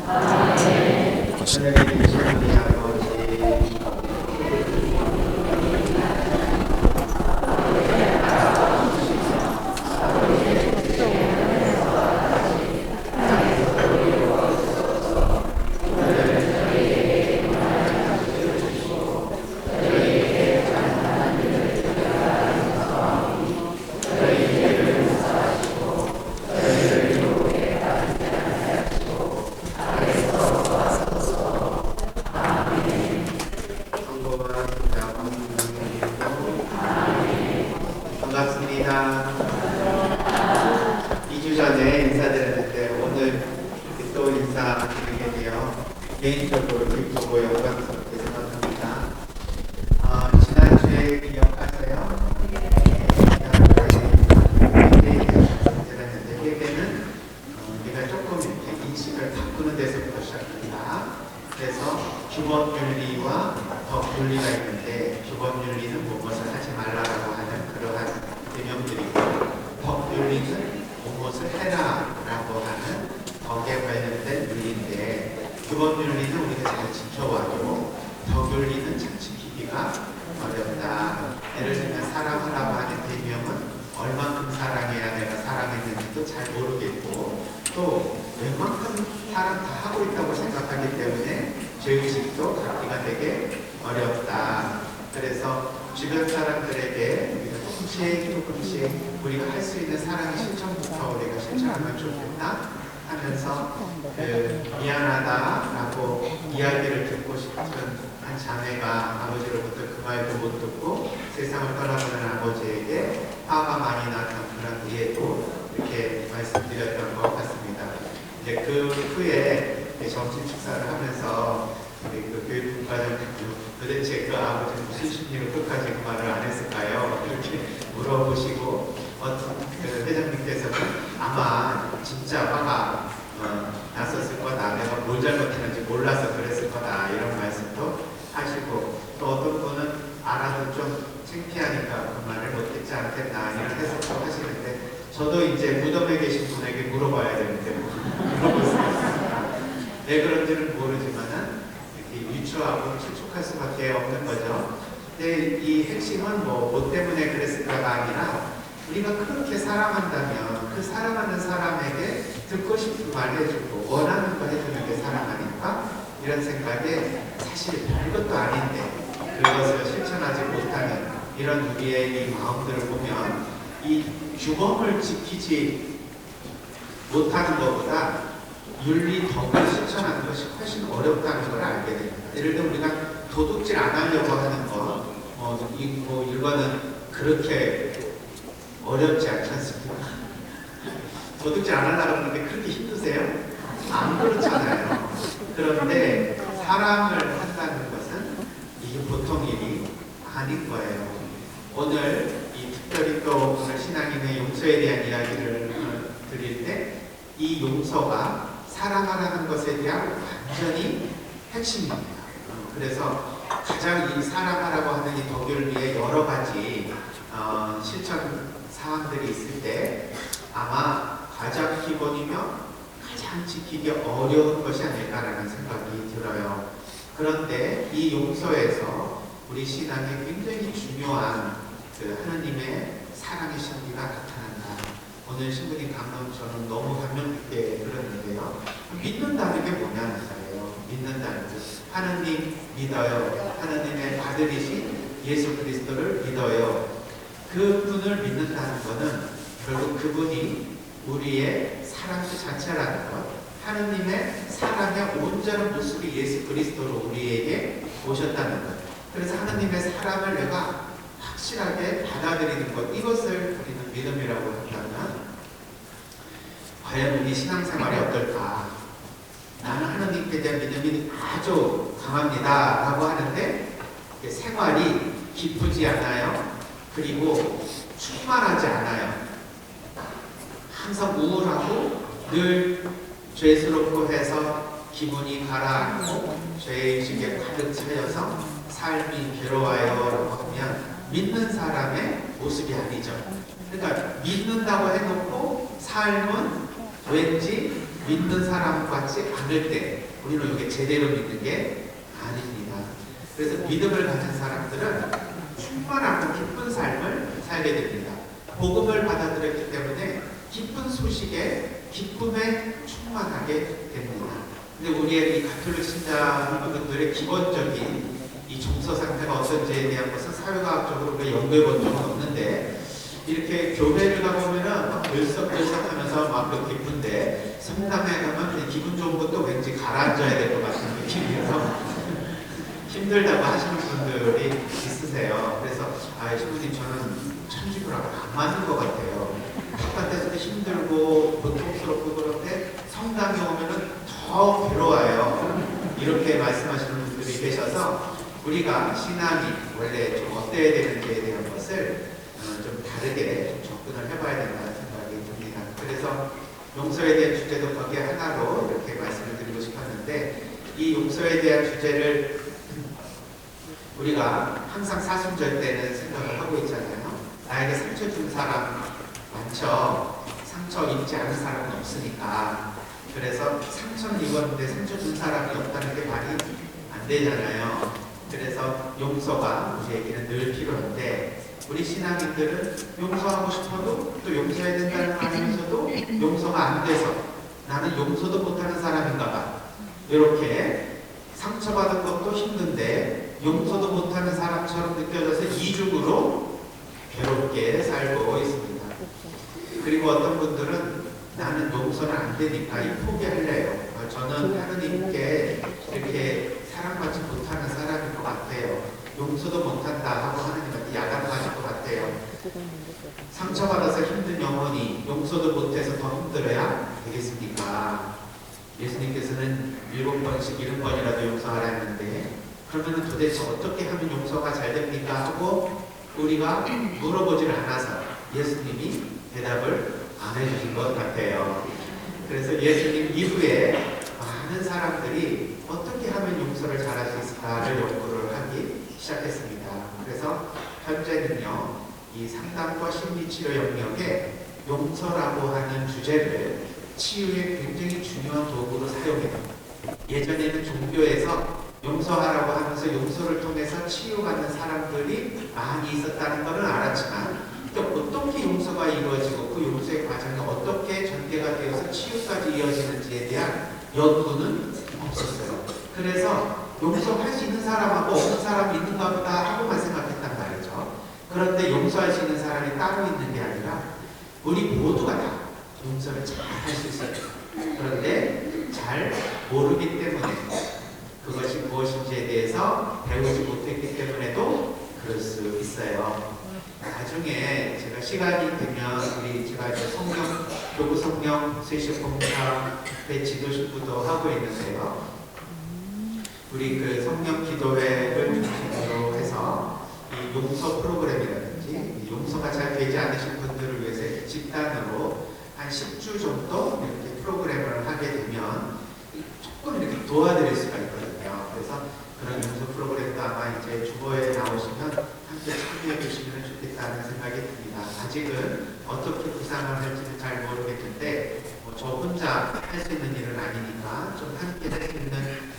하늘에 계신 우리 아버지, 반갑습니다. 2주 전에 인사드렸는데 오늘 또 인사드리게 되어 개인적으로 기쁘고 영광스럽게 생각합니다. 지난주에 기억하세요? 회개는 우리가 조금 이렇게 인식을 바꾸는 데서부터 시작합니다. 그래서 규범윤리와 덕윤리가 있는데, 규범윤리는 무엇을 하지 말라라고 하는 그러한 개념들이고, 덕윤리는 무엇을 해라라고 하는 덕에 관련된 윤리인데, 규범윤리는 우리가 잘 지켜와도 덕윤리는 잘 지키기가 어렵다. 예를 들면 사랑하라고 하는 개념은 얼만큼 사랑해야 내가 사랑했는지도 잘 모르겠고, 또 웬만큼 사랑 다 하고 있다고 생각하기 때문에 죄의식도 갖기가 되게 어렵다. 그래서 주변 사람들에게 우리가 조금씩 우리가 할 수 있는 사랑의 실천부터 우리가 실천하면 좋겠다 하면서 미안하다라고 이야기를 듣고 싶은 한 자매가 아버지로부터 그 말도 못 듣고 세상을 떠나보는 아버지에게 화가 많이 났던 그런 뒤에도 이렇게 말씀드렸던 것 같습니다. 이제 그 후에 점심 식사를 하면서 그 교육과장 도대체 그 아버지 무슨 심리로 끝까지 그 말을 안 했을까요? 이렇게 물어보시고 그 회장님께서는 아마 진짜 화가 났었을 거다. 내가 뭘 잘못했는지 몰라서 그랬을 거다. 이런 말씀도 하시고, 또 어떤 분은 알아도 좀 창피하니까 그 말을 못했지 않겠나 이런 해석도 하시는데, 저도 이제 무덤에 계신 분에게 물어봐야 되는데 물어볼 수 있습니다. 왜 그런지는 모르지만은 이렇게 유추하고 추측할 수밖에 없는 거죠. 근데 이 핵심은 뭐 때문에 그랬을까가 아니라, 우리가 그렇게 사랑한다면 그 사랑하는 사람에게 듣고 싶은 말 해주고 원하는 거 해주는 게 사랑하니까, 이런 생각에 사실 별것도 아닌데 그것을 실천하지 못하는 이런 우리의 이 마음들을 보면, 이 규범을 지키지 못하는 것보다 윤리 덕을 실천하는 것이 훨씬 어렵다는 걸 알게 됩니다. 예를 들어 우리가 도둑질 안 하려고 하는 거, 이거는 그렇게 어렵지 않지 않습니까? 도둑질 안 하려고 하는 게 그렇게 힘드세요? 안 그렇잖아요. 그런데 사랑을 한다는 것은 이게 보통 일이 아닌 거예요. 오늘 특별히 또 오늘 신앙인의 용서에 대한 이야기를 드릴 때, 이 용서가 사랑하라는 것에 대한 완전히 핵심입니다. 그래서 가장 이 사랑하라고 하는 이 덕을 위해 여러 가지 실천 사항들이 있을 때 아마 가장 기본이며 가장 지키기 어려운 것이 아닐까라는 생각이 들어요. 그런데 이 용서에서 우리 신앙에 굉장히 중요한 그 하나님의 사랑의 신비가 나타난다. 오늘 신부님 감동처럼 너무 감명 깊게 들었는데요. 믿는다는 게 뭐냐는 거예요. 믿는다는 것. 하나님 믿어요. 하나님의 아들이신 예수 그리스도를 믿어요. 그분을 믿는다는 것은 결국 그분이 우리의 사랑 그 자체라는 것, 하나님의 사랑의 온전한 모습이 예수 그리스도로 우리에게 오셨다는 것. 그래서 하나님의 사랑을 내가 확실하게 받아들이는 것, 이것을 우리는 믿음이라고 한다면, 과연 우리 신앙생활이 어떨까? 나는 하나님께 대한 믿음이 아주 강합니다 라고 하는데 생활이 기쁘지 않아요. 그리고 충만하지 않아요. 항상 우울하고 늘 죄스럽고 해서 기분이 가라앉고 죄의식에 가득 차여서 삶이 괴로워요 라고 하면 믿는 사람의 모습이 아니죠. 그러니까 믿는다고 해놓고 삶은 왠지 믿는 사람 같지 않을 때 우리는 이게 제대로 믿는 게 아닙니다. 그래서 믿음을 가진 사람들은 충만하고 기쁜 삶을 살게 됩니다. 복음을 받아들였기 때문에 기쁜 소식에 기쁨에 충만하게 됩니다. 근데 우리의 이 가톨릭 신자분들의 기본적인 이 정서 상태가 어떤지에 대한 것은 사회과학적으로 연구해 본 적은 없는데, 이렇게 교회를 가보면은 막 들썩들썩하면서 막 기쁜데 성당에 가면 기분 좋은 것도 왠지 가라앉아야 될 것 같은 느낌이어서 힘들다고 하시는 분들이 있으세요. 그래서 신부님 저는 천주교라고 안 맞는 것 같아요. 바깥에서도 힘들고 고통스럽고 그런데 성당에 오면은 더 괴로워요. 이렇게 말씀하시는 분들이 계셔서 우리가 신앙이 원래 좀 어때야 되는지에 대한 것을 좀 다르게 좀 접근을 해봐야 된다는 생각이 듭니다. 그래서 용서에 대한 주제도 거기에 하나로 이렇게 말씀을 드리고 싶었는데, 이 용서에 대한 주제를 우리가 항상 사순절 때는 생각을 하고 있잖아요. 나에게 상처 준 사람 많죠. 상처 입지 않은 사람은 없으니까. 그래서 상처는 입었는데 상처 준 사람이 없다는 게 말이 안 되잖아요. 그래서 용서가 우리에게는 늘 필요한데, 우리 신앙인들은 용서하고 싶어도 또 용서해야 된다는 말이면서도 용서가 안 돼서 나는 용서도 못하는 사람인가 봐, 이렇게 상처받은 것도 힘든데 용서도 못하는 사람처럼 느껴져서 이중으로 괴롭게 살고 있습니다. 그리고 어떤 분들은 나는 용서는 안 되니까 포기할래요. 저는 하느님께 이렇게 사랑받지 못하는 사람일 것 같아요. 용서도 못한다 하고 하느님한테 야단맞을 것 같아요. 상처받아서 힘든 영혼이 용서도 못해서 더 힘들어야 되겠습니까? 예수님께서는 7번씩 70번이라도 용서하라 했는데, 그러면 도대체 어떻게 하면 용서가 잘 됩니까? 하고 우리가 물어보질 않아서 예수님이 대답을 안 해주신 것 같아요. 그래서 예수님 이후에 많은 사람들이 어떻게 하면 용서를 잘할 수 있을까를 연구를 하기 시작했습니다. 그래서 현재는요, 이 상담과 심리치료 영역에 용서라고 하는 주제를 치유의 굉장히 중요한 도구로 사용해요. 예전에는 종교에서 용서하라고 하면서 용서를 통해서 치유받는 사람들이 많이 있었다는 것은 알았지만, 또 어떻게 용서가 이루어지고 그 용서의 과정이 어떻게 전개가 되어서 치유까지 이어지는지에 대한 연구는 없었어요. 그래서 용서할 수 있는 사람하고 없는 사람이 있는가 보다 하고만 생각했단 말이죠. 그런데 용서할 수 있는 사람이 따로 있는 게 아니라 우리 모두가 다 용서를 잘 할 수 있어요. 그런데 잘 모르기 때문에, 그것이 무엇인지에 대해서 배우지 못했기 때문에도 그럴 수 있어요. 나중에 제가 시간이 되면 제가 이제 교구 성령 세식 봉사회 지도식부도 하고 있는데요. 우리 그 성령 기도회를 중심으로 해서 이 용서 프로그램이라든지 용서가 잘 되지 않으신 분들을 위해서 집단으로 한 10주 정도 이렇게 프로그램을 하게 되면 조금 이렇게 도와드릴 수가 있거든요. 그래서 그런 용서 프로그램도 아마 이제 주보에 나오시면 함께 참여해 주시면 좋겠다는 생각이 듭니다. 아직은 어떻게 구상을 할지는 잘 모르겠는데, 저 혼자 할 수 있는 일은 아니니까 좀 함께 할 수 있는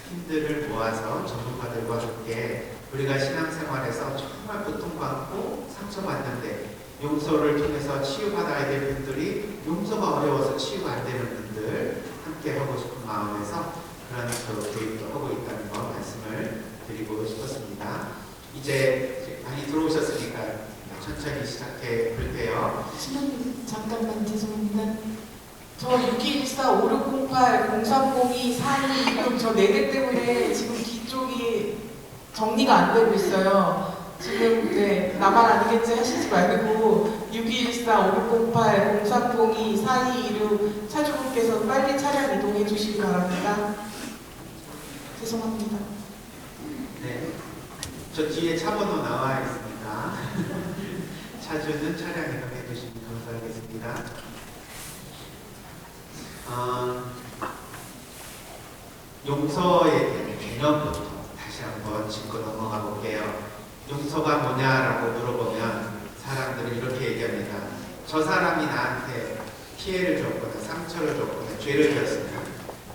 힘들을 모아서 전문가들과 함께 우리가 신앙생활에서 정말 고통받고 상처받는데 용서를 통해서 치유받아야 될 분들이 용서가 어려워서 치유가 안 되는 분들 함께 하고 싶은 마음에서 그런 교육도 하고 있다는 거 말씀을 드리고 싶었습니다. 이제 많이 들어오셨으니까 천천히 시작해 볼게요. 신부님 잠깐만 죄송합니다. 저 6214-5608-0302-4226 저 4개 때문에 지금 뒤쪽이 정리가 안 되고 있어요. 지금 나만 아니겠지 하시지 말고 6214-5608-0302-4226 차주분께서 빨리 차량 이동해 주시기 바랍니다. 죄송합니다. 네, 저 뒤에 차 번호 나와 있습니다. 차주는 차량 이동해 주시면 감사하겠습니다. 용서에 대한 개념부터 다시 한번 짚고 넘어가 볼게요. 용서가 뭐냐라고 물어보면 사람들은 이렇게 얘기합니다. 저 사람이 나한테 피해를 줬거나 상처를 줬거나 죄를 지었습니다.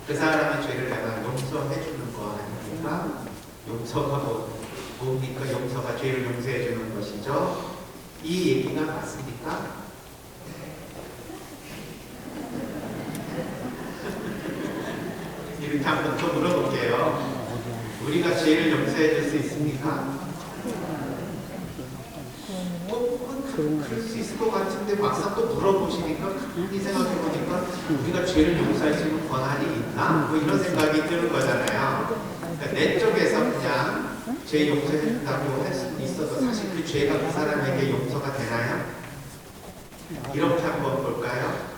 그 사람의 죄를 내가 용서해 주는 거 아닙니까? 용서가 뭡니까? 용서가 죄를 용서해 주는 것이죠. 이 얘기가 맞습니까? 이렇게 한번 더 물어볼게요. 우리가 죄를 용서해 줄 수 있습니까? 그럴 수 있을 것 같은데 막상 또 물어보시니까 가만히 생각해보니까 우리가 죄를 용서할 수 있는 권한이 있나? 뭐 이런 생각이 드는 거잖아요. 그러니까 내 쪽에서 그냥 죄 용서해준다고 할 수는 있어도 사실 그 죄가 그 사람에게 용서가 되나요? 이렇게 한번 볼까요?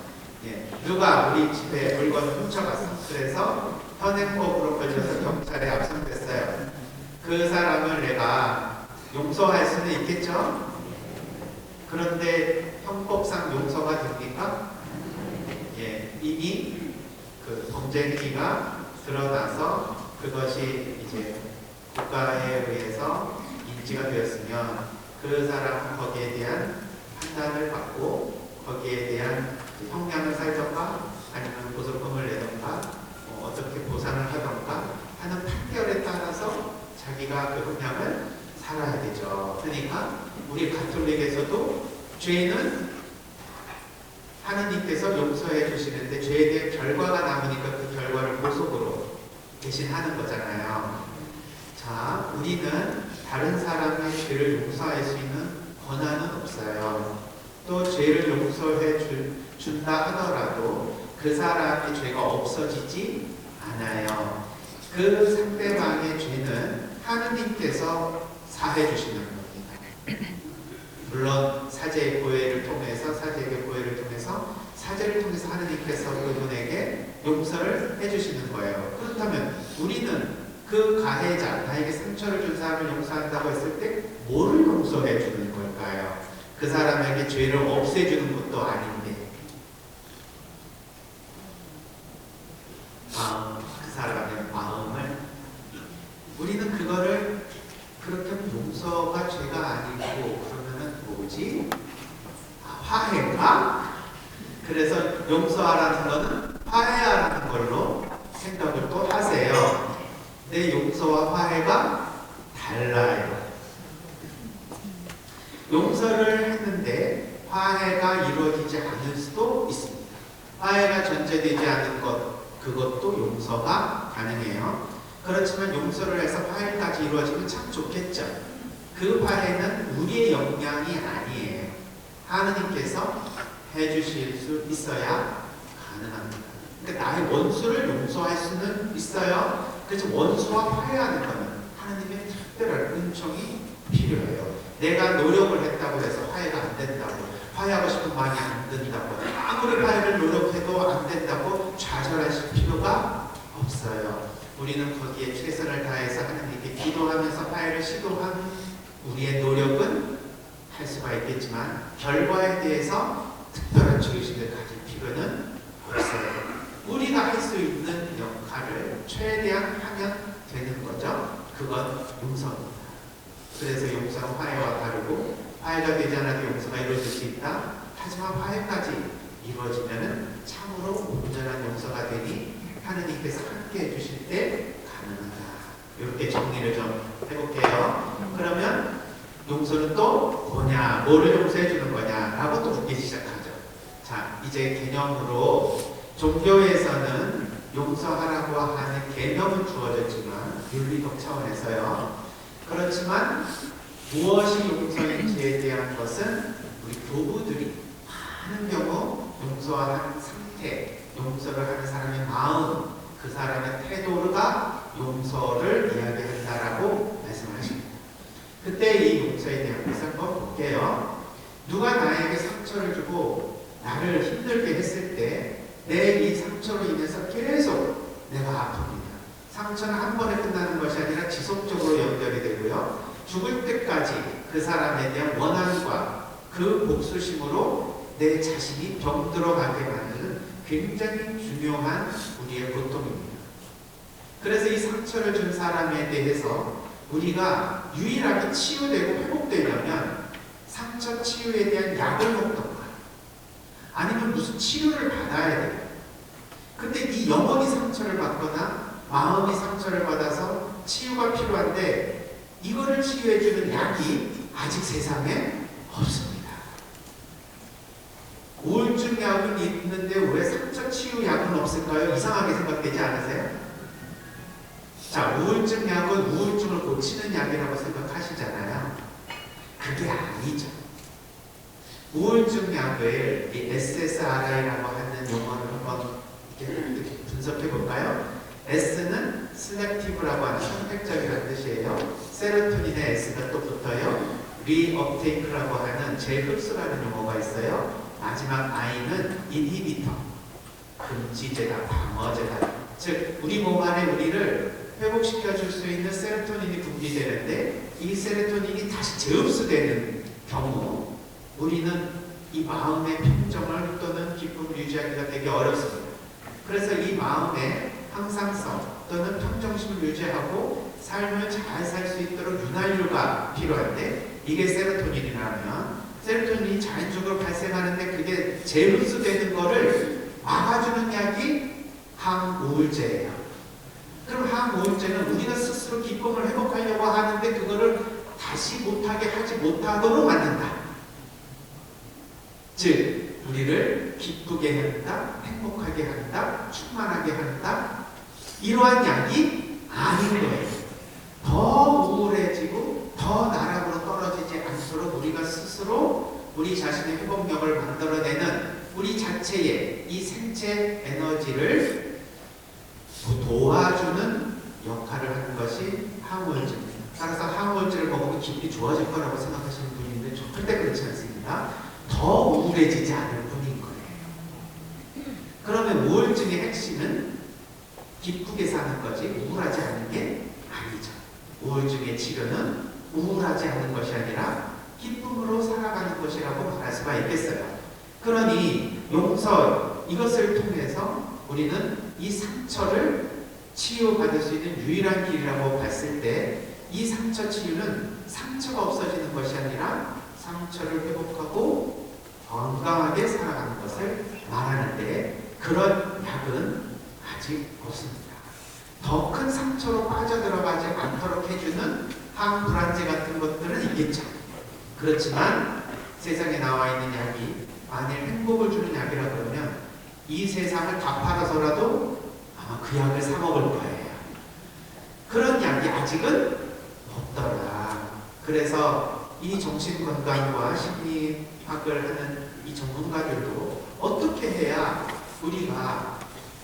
예. 누가 우리 집에 물건을 훔쳐갔어. 그래서 현행법으로 걸려서 경찰에 압송됐어요. 그 사람을 내가 용서할 수는 있겠죠? 그런데 형법상 용서가 됩니까? 예, 이미 그 범죄 행위가 드러나서 그것이 이제 국가에 의해서 인지가 되었으면 그 사람은 거기에 대한 판단을 받고 거기에 대한 형량을 살던가 아니면 보석금을 내던가 어떻게 보상을 하던가 하는 판결에 따라서 자기가 그 형량을 살아야 되죠. 그러니까 우리 가톨릭에서도 죄는 하느님께서 용서해 주시는데 죄에 대한 결과가 남으니까 그 결과를 보석으로 대신하는 거잖아요. 자, 우리는 다른 사람의 죄를 용서할 수 있는 권한은 없어요. 또 죄를 용서해 준다 하더라도 그 사람의 죄가 없어지지 않아요. 그 상대방의 죄는 하느님께서 사해 주시는 겁니다. 물론 사제의 고해를 통해서 사제에게 고해를 통해서 사제를 통해서 하느님께서 그분에게 용서를 해주시는 거예요. 그렇다면 우리는 그 가해자, 나에게 상처를 준 사람을 용서한다고 했을 때 뭐를 용서해 주는 걸까요? 그 사람에게 죄를 없애주는 것도 아닌데 그 사람의 마음을 우리는 그거를 그렇게 용서가 죄가 아니고 그러면은 뭐지? 화해가? 그래서 용서하라는 거는 화해하라는 걸로 생각을 또 하세요. 내 용서와 화해가 달라요. 용서를 했는데 화해가 이루어지지 않을 수도 있습니다. 화해가 전제되지 않은 것, 그것도 용서가 가능해요. 그렇지만 용서를 해서 화해까지 이루어지면 참 좋겠죠. 그 화해는 우리의 역량이 아니에요. 하느님께서 해주실 수 있어야 가능합니다. 그러니까 나의 원수를 용서할 수는 있어요. 그래서 원수와 화해하는 것은 하느님의 특별한 은총이 필요해요. 내가 노력을 했다고 해서 화해가 안 된다고, 화해하고 싶은 마음이 안 든다고, 아무리 화해를 노력해도 안 된다고 좌절하실 필요가 없어요. 우리는 거기에 최선을 다해서 하나님께 기도하면서 화해를 시도한 우리의 노력은 할 수가 있겠지만 결과에 대해서 특별한 죄의식을 가질 필요는 없어요. 우리가 할 수 있는 역할을 최대한 하면 되는 거죠. 그건 용서입니다. 그래서 용서는 화해와 다르고 화해가 되지 않아도 용서가 이루어질 수 있다. 하지만 화해까지 이루어지면 참으로 온전한 용서가 되니 하느님께서 함께 해주실 때 가능하다. 이렇게 정리를 좀 해볼게요. 그러면 용서는 또 뭐냐, 뭐를 용서해 주는 거냐 라고 또 묻기 시작하죠. 자, 이제 개념으로 종교에서는 용서하라고 하는 개념은 주어졌지만 윤리적 차원에서요. 그렇지만 무엇이 용서인지에 대한 것은 우리 교부들이 많은 경우 용서하는 상태, 용서를 하는 사람의 마음, 그 사람의 태도가 용서를 이야기한다라고 말씀하십니다. 그때 이 용서에 대한 것을 한번 볼게요. 누가 나에게 상처를 주고 나를 힘들게 했을 때 내 이 상처로 인해서 계속 내가 아픕니다. 상처는 한 번에 끝나는 것이 아니라 지속적으로 연결이 되고요. 죽을 때까지 그 사람에 대한 원한과 그 복수심으로 내 자신이 병들어가게 만드는 굉장히 중요한 우리의 고통입니다. 그래서 이 상처를 준 사람에 대해서 우리가 유일하게 치유되고 회복되려면 상처 치유에 대한 약을 먹던가 아니면 무슨 치료를 받아야 돼요. 근데 이 영혼이 상처를 받거나 마음이 상처를 받아서 치유가 필요한데 이거를 치유해주는 약이 아직 세상에 없습니다. 우울증 약은 있는데 왜 상처 치유 약은 없을까요? 이상하게 생각되지 않으세요? 자, 우울증 약은 우울증을 고치는 약이라고 생각하시잖아요. 그게 아니죠. 우울증 약을 이 SSRI라고 하는 용어를 한번 이렇게 분석해 볼까요? S는 selective라고 하는 선택적이라는 뜻이에요. 세로토닌의 S가 또 붙어요. reuptake라고 하는 재흡수라는 용어가 있어요. 마지막 I는 inhibitor, 금지제다, 방어제다. 즉 우리 몸 안에 우리를 회복시켜 줄 수 있는 세로토닌이 분비되는데 이 세로토닌이 다시 재흡수되는 경우 우리는 이 마음의 평정을 또는 기쁨을 유지하기가 되게 어렵습니다. 그래서 이 마음의 항상성 또는 평정심을 유지하고 삶을 잘 살 수 있도록 윤활유가 필요한데 이게 세로토닌이라면 세로토닌이 자연적으로 발생하는데 그게 재흡수되는 거를 막아주는 약이 항우울제예요. 그럼 항우울제는 우리가 스스로 기쁨을 회복하려고 하는데 그거를 다시 못하게 하지 못하도록 만든다. 즉 우리를 기쁘게 한다, 행복하게 한다, 충만하게 한다. 이러한 약이 아닌 거예요. 더 우울해지고 더 나락으로 떨어지지 않도록 우리가 스스로 우리 자신의 회복력을 만들어내는 우리 자체의 이 생체 에너지를 도와주는 역할을 하는 것이 항우울제입니다. 따라서 항우울제를 먹으면 기분이 좋아질 거라고 생각하시는 분이 있는데 절대 그렇지 않습니다. 더 우울해지지 않을 뿐인 거예요. 그러면 우울증의 핵심은 기쁘게 사는 거지 우울하지 않는 게 아니죠. 우울증의 치료는 우울하지 않는 것이 아니라 기쁨으로 살아가는 것이라고 말할 수가 있겠어요. 그러니 용서 이것을 통해서 우리는 이 상처를 치유받을 수 있는 유일한 길이라고 봤을 때 이 상처 치유는 상처가 없어지는 것이 아니라 상처를 회복하고 건강하게 살아가는 것을 말하는데 그런 약은 아직 없습니다. 더 큰 상처로 빠져들어가지 않도록 해주는 항불안제 같은 것들은 있겠죠. 그렇지만 세상에 나와 있는 약이 만일 행복을 주는 약이라 그러면 이 세상을 다 팔아서라도 아마 그 약을 사 먹을 거예요. 그런 약이 아직은 없더라. 그래서 이 정신건강과 심리학을 하는 이 전문가들도 어떻게 해야 우리가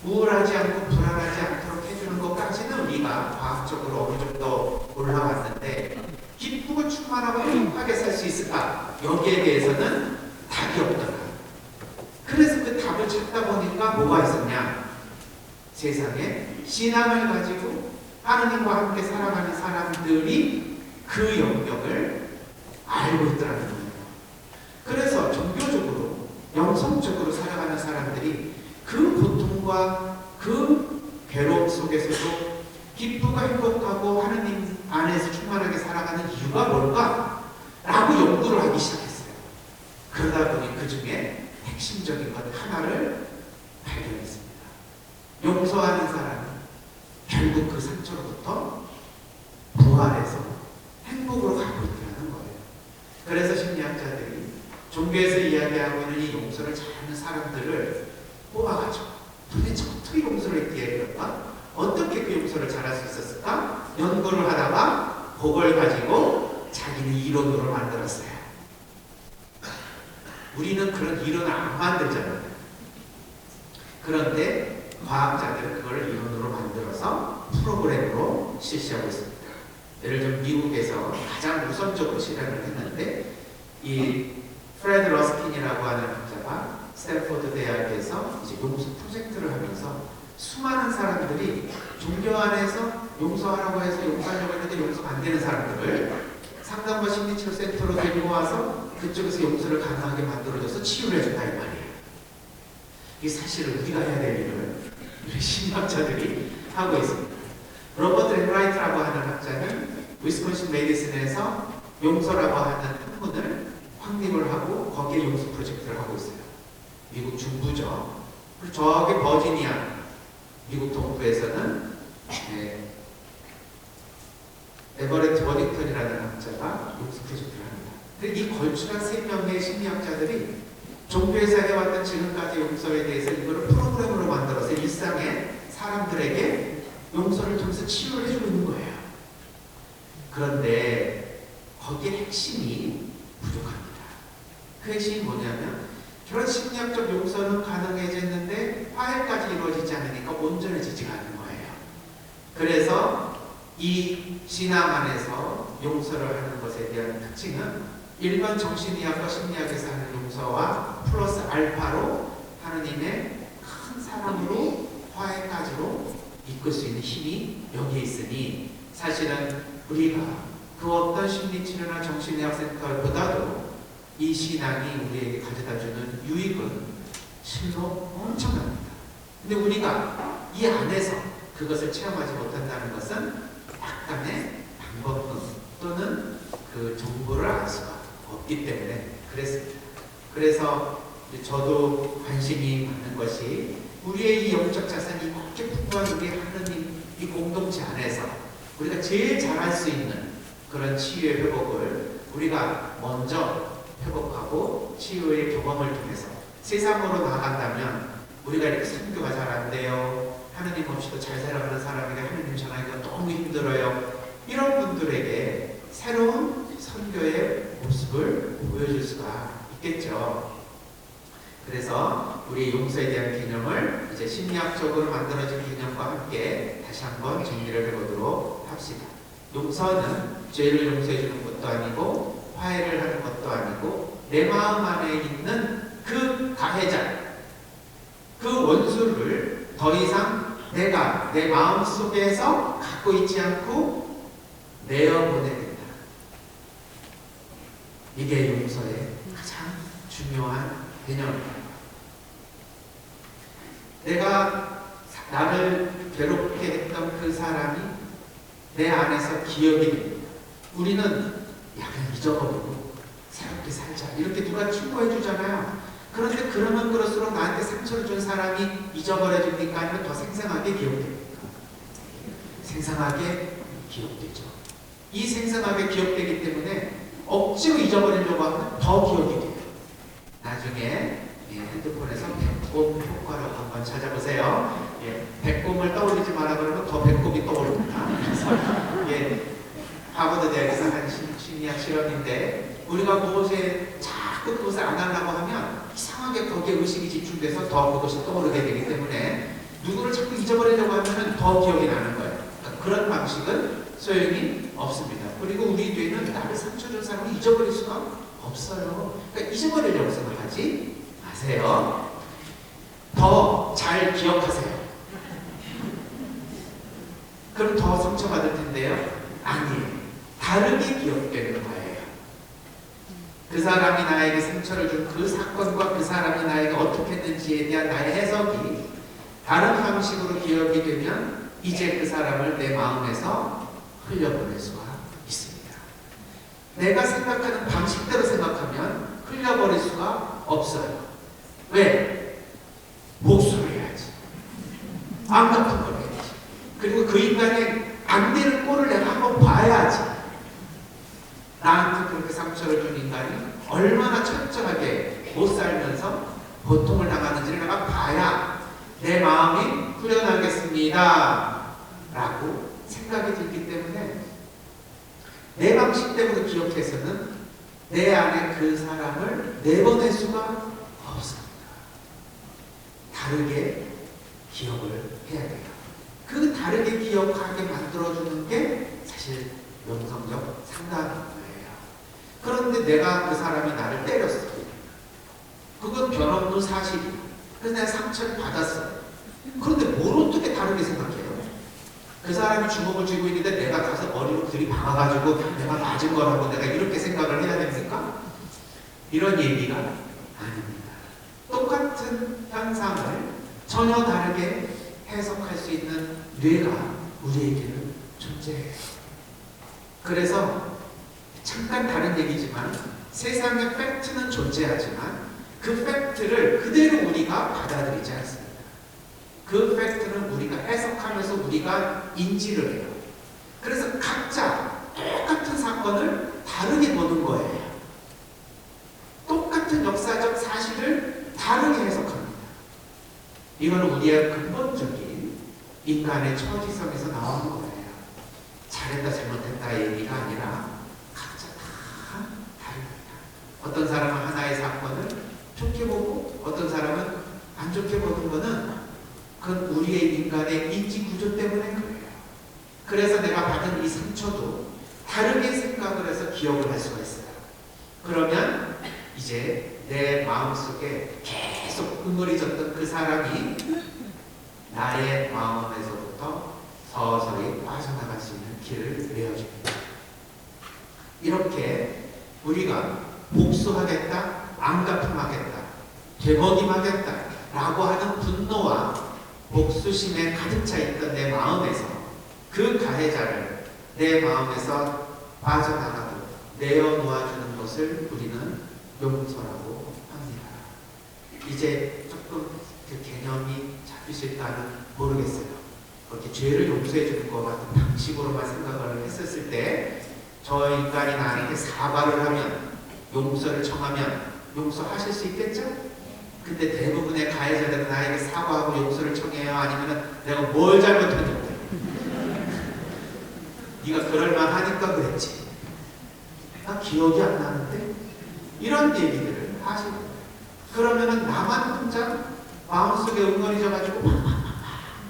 우울하지 않고 불안하지 않도록 해주는 것까지는 우리가 과학적으로 어느 정도 올라왔는데 기쁘고 충만하고 행복하게 살 수 있을까? 여기에 대해서는 답이 없더라. 그래서 그 답을 찾다 보니까 뭐가 있었냐? 세상에 신앙을 가지고 하느님과 함께 살아가는 사람들이 그 영역을 알고 있더라는 거예요. 그래서 종교적으로 영성적으로 살아가는 사람들이 그 고통과 그 괴로움 속에서도 기쁘고 행복하고 하느님 안에서 충만하게 살아가는 이유가 뭘까? 라고 연구를 하기 시작했어요. 그러다 보니 그 중에 핵심적인 것 하나를 발견했습니다. 용서하는 사람은 결국 그 상처로부터 부활해서 행복으로 가고 있다는 거예요. 그래서 심리학자들이 종교에서 이야기하고 있는 이 용서를 잘하는 사람들을 뽑아가지고 도대체 어떻게 용서를 했기에 그럴까? 어떻게 그 용서를 잘할 수 있었을까? 연구를 하다가 그걸 가지고 자기는 이론으로 만들었어요. 우리는 그런 이론을 안 만들잖아요. 그런데 과학자들은 그걸 이론으로 만들어서 프로그램으로 실시하고 있습니다. 예를 들면 미국에서 가장 우선적으로 실현을 했는데 이 프레드 러스킨이라고 하는 학자가 스탠포드 대학에서 이제 용서 프로젝트를 하면서 수많은 사람들이 종교 안에서 용서하라고 해서 용서하려고 했는데 용서가 안 되는 사람들을 상담과 심리치료 센터로 데리고 와서 그쪽에서 용서를 가능하게 만들어줘서 치유를 해준다 이 말이에요. 이게 사실은 우리가 해야 될 일을 우리 심리학자들이 하고 있습니다. 로버트 앤라이트라고 하는 학자는 위스콘신 메디슨에서 용서라고 하는 학문을 확립을 하고 거기에 용서 프로젝트를 하고 있어요. 미국 중부죠. 그리고 저기 버지니아 미국 동부에서는 에버레트 워딩턴이라는 학자가 용서 프로젝트를 합니다. 근데 이 걸출한 3명의 심리학자들이 종교에서 해왔던 지금까지 용서에 대해서 이거를 프로그램으로 만들어서 일상에 사람들에게 용서를 통해서 치유를 해주고 있는 거예요. 그런데 거기에 핵심이 부족합니다. 그 핵심이 뭐냐면 그런 심리학적 용서는 가능해졌는데 화해까지 이루어지지 않으니까 온전해지지가 않는 거예요. 그래서 이 신앙 안에서 용서를 하는 것에 대한 특징은 일반 정신의학과 심리학에서 하는 용서와 플러스 알파로 하느님의 큰 사랑으로 화해까지로 이끌 수 있는 힘이 여기에 있으니 사실은 우리가 그 어떤 심리치료나 정신의학센터보다도 이 신앙이 우리에게 가져다주는 유익은 실로 엄청납니다. 근데 우리가 이 안에서 그것을 체험하지 못한다는 것은 약간의 방법론 또는 그 정보를 알 수가 없기 때문에 그랬습니다. 그래서 저도 관심이 많은 것이 우리의 이 영적 자산이 이렇게 풍부한 우리 하느님 이 공동체 안에서 우리가 제일 잘할 수 있는 그런 치유의 회복을 우리가 먼저 회복하고 치유의 경험을 통해서 세상으로 나아간다면 우리가 이렇게 선교가 잘 안 돼요. 하느님 없이도 잘 살아가는 사람에게 하느님 전하기가 너무 힘들어요. 이런 분들에게 새로운 선교의 모습을 보여줄 수가 있겠죠. 그래서 우리 용서에 대한 개념을 이제 심리학적으로 만들어진 개념과 함께 다시 한번 정리를 해보도록 합시다. 용서는 죄를 용서해 주는 것도 아니고 화해를 하는 것도 아니고 내 마음 안에 있는 그 가해자, 그 원수를 더 이상 내가 내 마음 속에서 갖고 있지 않고 내어보내겠다. 이게 용서의 가장 중요한 개념입니다. 내가 나를 괴롭게 했던 그 사람이 내 안에서 기억이 됩니다. 우리는 약간 잊어버리고 새롭게 살자 이렇게 누가 충고해 주잖아요. 그런데 그러면 그럴수록 나한테 상처를 준 사람이 잊어버려집니까? 아니면 더 생생하게 기억됩니까? 생생하게 기억되죠. 이 생생하게 기억되기 때문에 억지로 잊어버리려고 하면 더 기억이 돼요. 나중에 핸드폰에서 배꼽 효과라고 한번 찾아보세요. 배꼽을 떠올리지 마라 그러면 더 배꼽이 떠오릅니다. 그래서 하버드 대학에서 한 심리학 실험인데 우리가 무엇에 자꾸 그것을 안 하려고 하면 이상하게 거기에 의식이 집중돼서 더 그것이 떠오르게 되기 때문에 누구를 자꾸 잊어버리려고 하면 더 기억이 나는 거예요. 그러니까 그런 방식은 소용이 없습니다. 그리고 우리 뇌는 나를 상처 준 사람을 잊어버릴 수가 없어요. 그러니까 잊어버리려고 생각하지 마세요. 더 잘 기억하세요. 그럼 더 상처받을 텐데요. 아니에요. 다르게 기억되는 거예요. 그 사람이 나에게 상처를 준 그 사건과 그 사람이 나에게 어떻게 했는지에 대한 나의 해석이 다른 방식으로 기억이 되면 이제 그 사람을 내 마음에서 흘려보낼 수가 있습니다. 내가 생각하는 방식대로 생각하면 흘려버릴 수가 없어요. 왜? 복수를 해야지. 안 같은 걸 해야지. 그리고 그 인간의 안 되는 꼴을 내가 한번 봐야지. 나한테 그렇게 상처를 준 인간이 얼마나 철저하게 못 살면서 고통을 당하는지를 내가 봐야 내 마음이 후련하겠습니다. 라고 생각이 들기 때문에 내 방식대로 기억해서는 내 안에 그 사람을 내보낼 수가 없습니다. 다르게 기억을 해야 돼요. 그 다르게 기억하게 만들어주는 게 사실 명성적 상담인 거예요. 그런데 내가 그 사람이 나를 때렸어. 그건 변없는 사실이야. 그래서 내가 상처를 받았어. 그런데 뭘 어떻게 다르게 생각해요? 그 사람이 주먹을 쥐고 있는데 내가 가서 머리로 들이박아가지고 내가 맞은 거라고 내가 이렇게 생각을 해야 됩니까? 이런 얘기가 아닙니다. 똑같은 현상을 전혀 다르게 해석할 수 있는 뇌가 우리에게는 존재해요. 그래서 잠깐 다른 얘기지만 세상의 팩트는 존재하지만 그 팩트를 그대로 우리가 받아들이지 않습니다. 그 팩트는 우리가 해석하면서 우리가 인지를 해요. 그래서 각자 똑같은 사건을 다르게 보는 거예요. 똑같은 역사적 사실을 다르게 해석합니다. 이건 우리의 근본적인 인간의 처지성에서 나오는 거예요. 잘했다 잘못했다 얘기가 아니라 각자 다 다릅니다. 어떤 사람은 하나의 사건을 좋게 보고 어떤 사람은 안 좋게 보는 거는 그건 우리의 인간의 인지 구조 때문에 그래요. 그래서 내가 받은 이 상처도 다르게 생각을 해서 기억을 할 수가 있어요. 그러면 이제 내 마음속에 계속 응어리졌던 그 사람이 나의 마음에서부터 서서히 빠져나갈 수 있는 길을 내어줍니다. 이렇게 우리가 복수하겠다, 안갚음하겠다, 되먹임하겠다 라고 하는 분노와 복수심에 가득 차 있던 내 마음에서 그 가해자를 내 마음에서 빠져나가도록 내어놓아주는 것을 우리는 용서라고 합니다. 이제 조금 그 개념이 잡히실까는 모르겠어요. 그렇게 죄를 용서해 주는 것 같은 방식으로만 생각을 했었을 때 저 인간이 나에게 사과를 하면 용서를 청하면 용서하실 수 있겠죠? 근데 대부분의 가해자들은 나에게 사과하고 용서를 청해요? 아니면 내가 뭘 잘못했는데 네가 그럴만 하니까 그랬지. 나 기억이 안 나는데? 이런 얘기들을 하시고 그러면은 나만 혼자 마음속에 응어리져가지고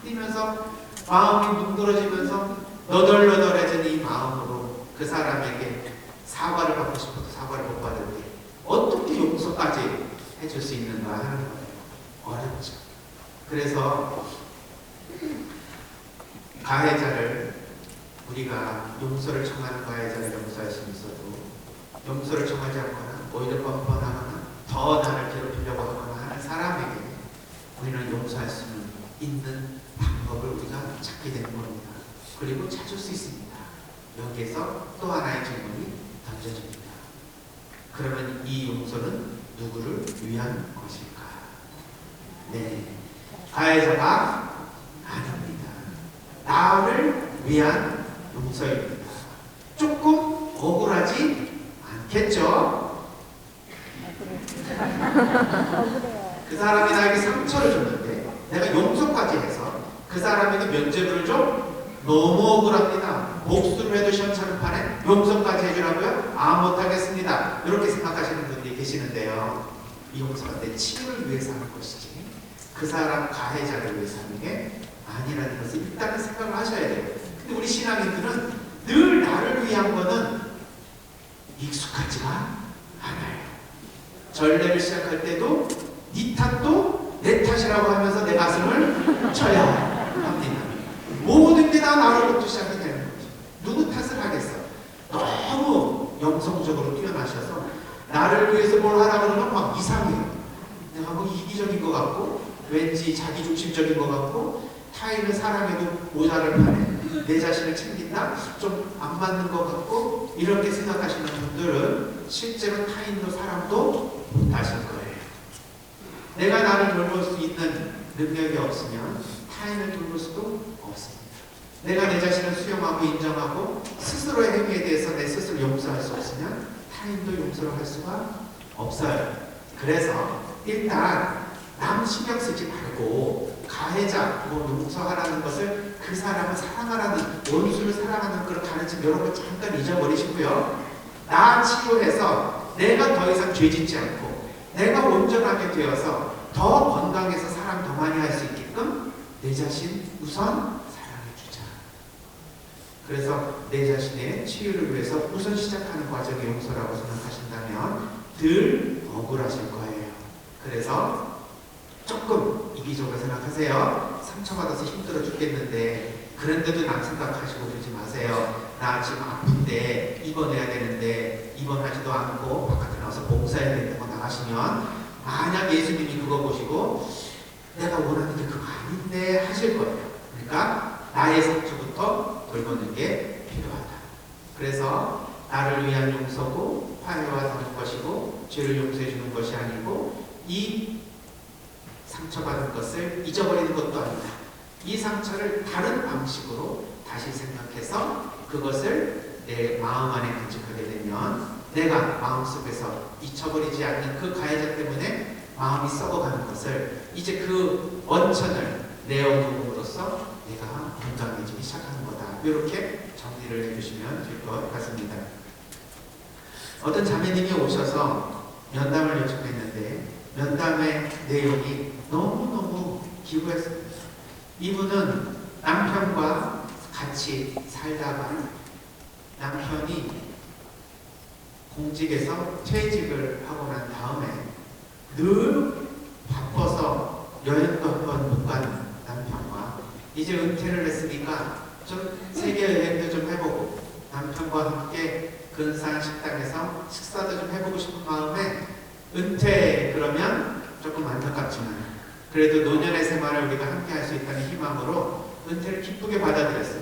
뛰면서 마음이 뭉그러지면서 너덜너덜해진 이 마음으로 그 사람에게 사과를 받고 싶어도 사과를 못 받는데 어떻게 용서까지 해줄 수 있는가 하는 거예요. 어렵죠. 그래서 가해자를 우리가 용서를 청하는 가해자를 용서할 수 있어도 용서를 청하지 않거나 오히려 뻔뻔하거나 더 나를 괴롭히려고 하거나 하는 사람에게 우리는 용서할 수 있는 방법을 우리가 찾게 되는 겁니다. 그리고 찾을 수 있습니다. 여기에서 또 하나의 질문이 던져집니다. 그러면 이 용서는 누구를 위한 것일까? 네, 가해자가 아닙니다. 나를 위한 용서입니다. 조금 억울하지 않겠죠? 그 사람이 나에게 상처를 줬는데 내가 용서까지 해서 그 사람에게 면죄부를 좀 너무 억울합니다. 복수를 해도 시원찮은 판에 용서까지 해주라고요? 아, 못하겠습니다. 이렇게 생각하시는 분들이 계시는데요. 이 용서가 내 치유를 위해서 하는 것이지 그 사람 가해자를 위해서 하는 게 아니라는 것을 일단은 생각을 하셔야 돼요. 근데 우리 신앙인들은 늘 나를 위한 거는 익숙하지가 않아요. 전례를 시작할 때도 네 탓도 내 탓이라고 하면서 내 가슴을 쳐야 합니다. 모든 게 다 나로부터 시작이 되는 거죠. 누구 탓을 하겠어? 너무 영성적으로 뛰어나셔서 나를 위해서 뭘 하라고 그러면 막 이상해요. 내가 뭐 이기적인 것 같고 왠지 자기중심적인 것 같고 타인을 사랑해도 모자를 파네. 내 자신을 챙긴다? 좀 안 맞는 것 같고 이렇게 생각하시는 분들은 실제로 타인도 사랑도 못하실 거예요. 내가 나를 돌볼 수 있는 능력이 없으면 타인을 돌볼 수도 없습니다. 내가 내 자신을 수용하고 인정하고 스스로의 행위에 대해서 내 스스로 용서할 수 없으면 타인도 용서를 할 수가 없어요. 그래서 일단 남 신경 쓰지 말고 가해자 용서하라는 것을 그 사람을 사랑하라는 원수를 사랑하는 그런 가르침 이런 거 잠깐 잊어버리시고요. 나 치유해서 내가 더 이상 죄짓지 않고 내가 온전하게 되어서 더 건강해서 사랑 더 많이 할 수 있게끔 내 자신 우선 사랑해주자. 그래서 내 자신의 치유를 위해서 우선 시작하는 과정이 용서라고 생각하신다면 덜 억울하실 거예요. 그래서 조금 이기적으로 생각하세요. 상처받아서 힘들어 죽겠는데 그런데도 남 생각하시고 그러지 마세요. 나 지금 아픈데 입원해야 되는데 입원하지도 않고 바깥에 나와서 봉사해야 된다고 나가시면 만약 예수님이 그거 보시고 내가 원하는 게 그거 아닌데 하실 거예요. 그러니까 나의 상처부터 돌보는 게 필요하다. 그래서 나를 위한 용서고 화해와 다는 것이고 죄를 용서해 주는 것이 아니고 이 상처받은 것을 잊어버리는 것도 아니다. 이 상처를 다른 방식으로 다시 생각해서 그것을 내 마음 안에 간직하게 되면 내가 마음속에서 잊혀버리지 않는 그 가해자 때문에 마음이 썩어가는 것을 이제 그 원천을 내어놓음으로써 내가 건강해지기 시작하는 거다. 이렇게 정리를 해주시면 될 것 같습니다. 어떤 자매님이 오셔서 면담을 요청했는데 면담의 내용이 너무너무 기구했습니다. 이분은 남편과 같이 살다가 남편이 공직에서 퇴직을 하고 난 다음에 늘 바빠서 여행도 한 번 못 가는 남편과 이제 은퇴를 했으니까 좀 세계 여행도 좀 해보고 남편과 함께 근사한 식당에서 식사도 좀 해보고 싶은 마음에 은퇴 그러면 조금 안타깝지만 그래도 노년의 생활을 우리가 함께 할 수 있다는 희망으로 은퇴를 기쁘게 받아들였어요.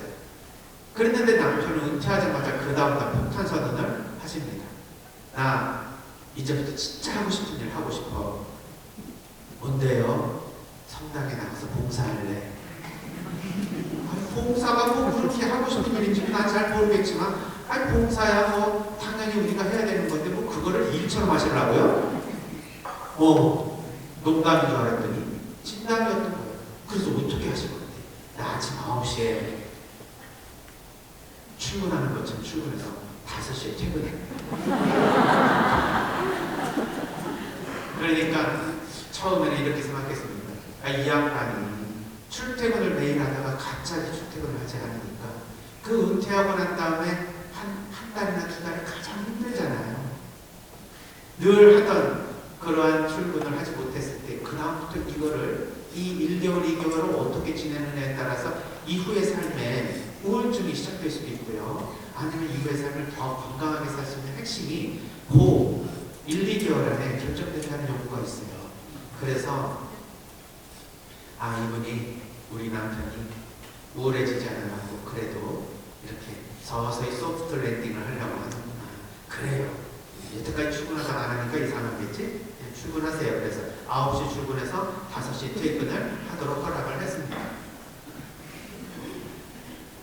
그랬는데 남편은 은퇴하자마자 그 다음날 폭탄 선언을 하십니다. 나 이제부터 진짜 하고 싶은 일 하고 싶어. 뭔데요? 성당에 나가서 봉사할래. 아니, 봉사가 뭐 그렇게 하고 싶은 일인지 난 잘 모르겠지만 아니 봉사야 뭐 당연히 우리가 해야 되는 건데 뭐 그거를 일처럼 하시려고요? 농담인 줄 알았더니 진담이었던 거예요. 그래서 어떻게 하실 건데? 나 아침 9시에 출근하는 것처럼 출근해서 5시에 퇴근해. 그러니까 처음에는 이렇게 생각했습니다. 이 양반이 출퇴근을 매일 하다가 갑자기 출퇴근을 하지 않으니까 그 은퇴하고 난 다음에 한 달이나 2달이 가장 힘들잖아요. 늘 하던 그러한 출근을 하지 못했을 때 그 다음부터 이거를 이 1개월, 2개월을 어떻게 지내느냐에 따라서 이후의 삶에 우울증이 시작될 수도 있고요. 아니면 이후의 삶을 더 건강하게 살 수 있는 핵심이 그 1, 2개월 안에 결정된다는 연구가 있어요. 그래서 이분이 우리 남편이 우울해지지 않으려고 그래도 이렇게 서서히 소프트 랜딩을 하려고 하는구나. 그래요. 여태까지 출근하다가 안 하니까 이상하겠지? 출근하세요. 그래서 9시 출근해서 5시 퇴근을 하도록 허락을 했습니다.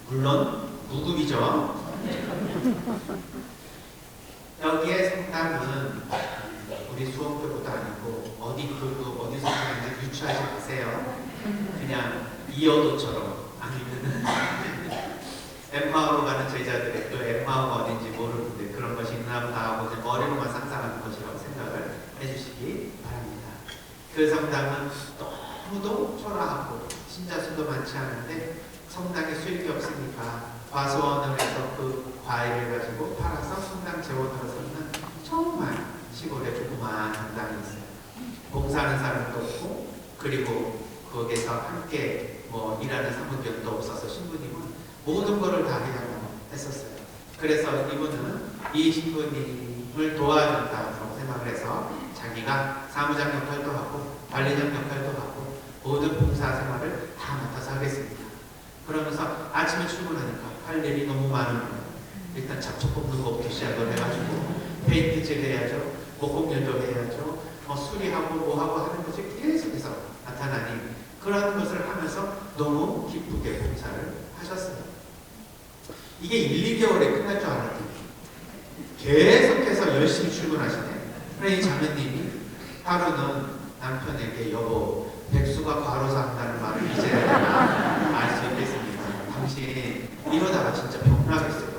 물론 무급이죠. 여기에 상담은 우리 수업료보다 아니고 어디서 하는지 유추하지 마세요. 그냥 이어도처럼 아니면 엠마오로 가는 제자들의 또 엠마오가 어딘지 모르는데 그런 것이 있나 보다 하고 머리로만 상상하는 것이라고 생각을 해주시기 바랍니다. 그 성당은 너무도 초라하고 신자 수도 많지 않은데 성당에 수익이 없으니까 과수원을 해서 그 과일을 가지고 팔아서 성당 재원으로 삼는 정말 시골에 조그마한 성당이 있어요. 봉사하는 사람도 없고 그리고 거기서 함께 일하는 사무견도 없어서 신부님은 모든 것을 다 그냥 했었어요. 그래서 이분은 이 신부님을 도와준다고 생각을 해서 자기가 사무장 역할도 하고 관리장 역할도 하고 모든 봉사 생활을 다 맡아서 하겠습니다. 그러면서 아침에 출근하니까 할 일이 너무 많은 거예요. 일단 잡초 뽑는 것부터 시작을 해가지고 페인트질 해야죠. 목공일도 해야죠. 수리하고 뭐하고 하는 것이 계속해서 나타나니 그런 것을 하면서 너무 기쁘게 봉사를 하셨어요. 이게 1, 2개월에 끝날 줄 알았더니 계속해서 열심히 출근하시네. 그래 이 자매님이 하루는 남편에게 여보 백수가 과로사 한다는 말을 이제야 내가 알 수 있겠습니다. 당신 이러다가 진짜 병나겠어요.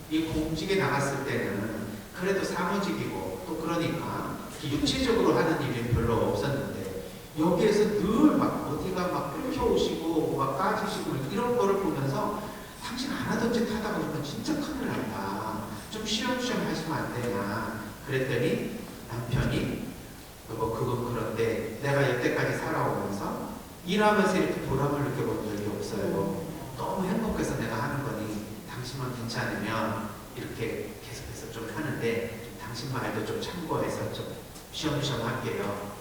이 공직에 나갔을 때는 그래도 사무직이고 또 그러니까 육체적으로 하는 일이 별로 없었는데 여기에서 늘 막 어디가 막 끓여오시고 막 까지시고 이런 거를 보면서 당신 안 하던 짓 하다가 그러면 진짜 큰일 난다. 좀 쉬엄쉬엄 하시면 안 되나. 그랬더니 남편이 그건 그런데 내가 여태까지 살아오면서 일하면서 이렇게 보람을 느껴본 적이 없어요. 너무 행복해서 내가 하는 거니 당신만 괜찮으면 이렇게 계속해서 좀 하는데 좀 당신 말도 좀 참고해서 좀 쉬엄쉬엄 할게요.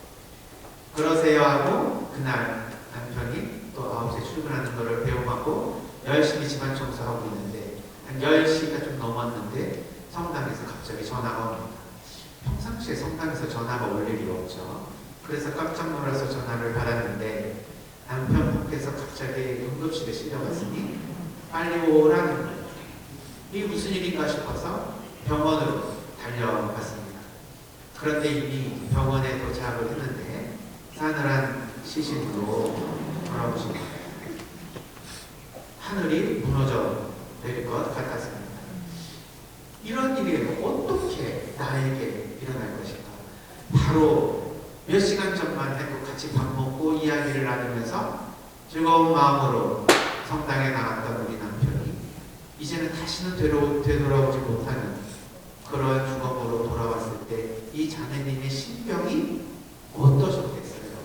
그러세요 하고 그날 남편이 또 9시에 출근하는 거를 배움하고 열심히 집안 청소하고 있는데 한 10시가 좀 넘었는데 성당에서 갑자기 전화가 옵니다. 평상시에 성당에서 전화가 올 일이 없죠. 그래서 깜짝 놀라서 전화를 받았는데 남편분께서 갑자기 응급실에 실려갔으니 빨리 오라는 거예요. 이게 무슨 일인가 싶어서 병원으로 달려갔습니다. 그런데 이미 병원에 도착을 했는데 싸늘한 시신으로 돌아오신 거예요. 하늘이 무너져 내릴 것 같았습니다. 이런 일이 어떻게 나에게 일어날 것인가? 바로 몇 시간 전만 해도 같이 밥 먹고 이야기를 나누면서 즐거운 마음으로 성당에 나갔던 우리 남편이 이제는 다시는 되돌아오지 못하는 그런 죽음으로 돌아왔을 때 이 자매님의 심경이 어떠셨겠어요?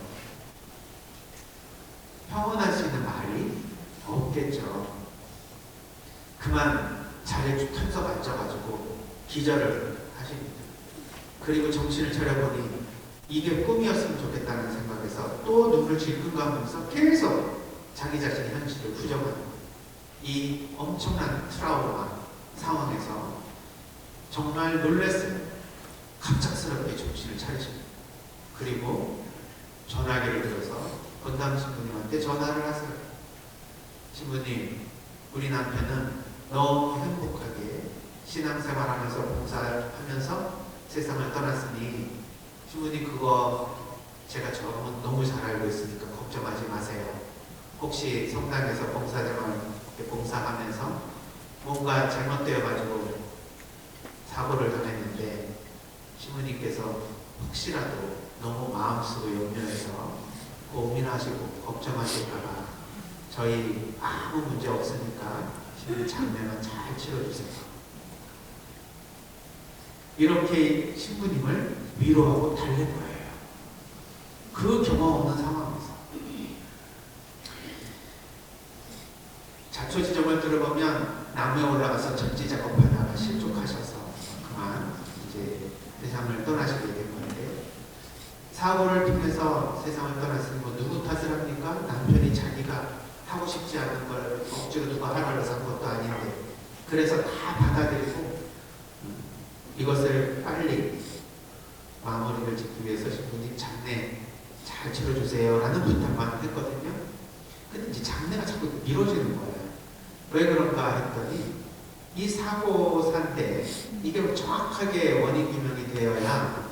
평온할 수 있는 말이 없겠죠. 그만 자리에 털썩 앉아가지고 기절을 하십니다. 그리고 정신을 차려보니 이게 꿈이었으면 좋겠다는 생각에서 또 눈을 질끈 감으면서 계속 자기 자신의 현실을 부정하는 이 엄청난 트라우마 상황에서 정말 놀랐어요. 갑작스럽게 정신을 차리십니다. 그리고 전화기를 들어서 건담 신부님한테 전화를 하세요. 신부님, 우리 남편은 너무 행복하게 신앙생활하면서 봉사하면서 세상을 떠났으니 신부님 그거 제가 너무 잘 알고 있으니까 걱정하지 마세요. 혹시 성당에서 봉사하면서 뭔가 잘못되어가지고 사고를 당했는데 신부님께서 혹시라도 너무 마음속에 염려해서 고민하시고 걱정하실까봐 저희 아무 문제 없으니까 신부님 장례만 잘 치러주세요. 이렇게 신부님을 위로하고 달랠 거예요. 그 경험 없는 상황에서. 자초지종을 들어보면 나무에 올라가서 전지 작업하다가 실족하셔서 그만 이제 세상을 떠나시게 된 건데, 사고를 통해서 세상을 떠났으니 뭐 누구 탓을 합니까? 남편이 자기가 하고 싶지 않은 걸 억지로 누가 하라고 한 것도 아닌데, 그래서 다 받아들이고 이것을 빨리 마무리를 짓기 위해서 신부님 장례 잘 치러주세요 라는 부탁만 했거든요. 근데 이제 장례가 자꾸 미뤄지는 거예요. 왜 그런가 했더니 이 사고 때 이게 정확하게 원인 규명이 되어야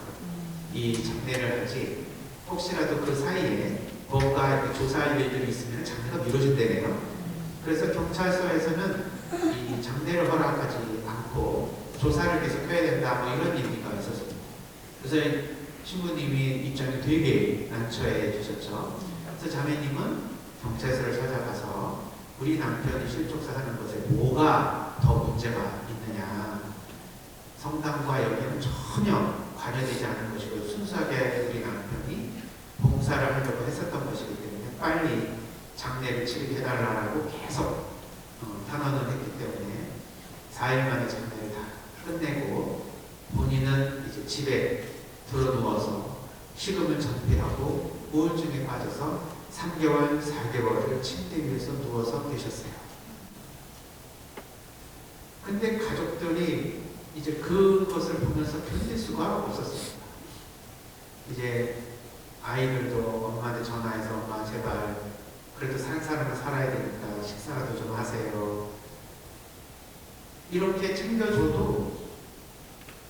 이 장례를 하지, 혹시라도 그 사이에 뭔가 조사할 일들이 있으면 장례가 미뤄진다네요. 그래서 경찰서에서는 이 장례를 허락하지 않고 조사를 계속 해야 된다 뭐 이런 얘기가 있었습니다. 그래서 신부님이 입장이 되게 난처해 주셨죠. 그래서 자매님은 경찰서를 찾아가서 우리 남편이 실족사하는 것에 뭐가 더 문제가 있느냐, 성당과 여기는 전혀 관여되지 않은 것이고 순수하게 우리 남편이 봉사를 하려고 했었던 것이기 때문에 빨리 장례를 치르게 해달라고 계속 탄원을 했기 때문에 4일 만에 장례를 다 끝내고 본인은 이제 집에 들어누워서 식음을 전폐하고 우울증에 빠져서 3개월, 4개월을 침대 위에서 누워서 계셨어요. 근데 가족들이 이제 그것을 보면서 견딜 수가 없었습니다. 이제 아이들도 엄마한테 전화해서 엄마 제발 그래도 산 사람은 살아야 되니까 식사라도 좀 하세요. 이렇게 챙겨줘도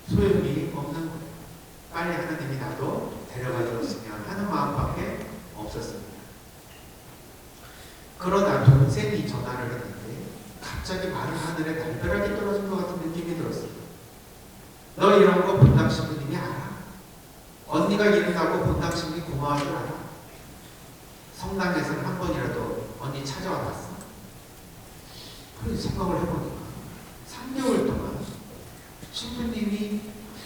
소용이 없는 거예요. 빨리 하나님이 나도 데려가 줬으면 하는 마음밖에 없었습니다. 그러다 동생이 전화를 했는데 갑자기 마른 하늘에 달벼락이 떨어진 것 같은 느낌이 들었어요. 너 이런 거 본당 신부님이 알아? 언니가 이런다고 본당 신부님이 고마울 줄 알아? 성당에서는 한 번이라도 언니 찾아와 봤어? 그래서 생각을 해보니까 3개월 동안 신부님이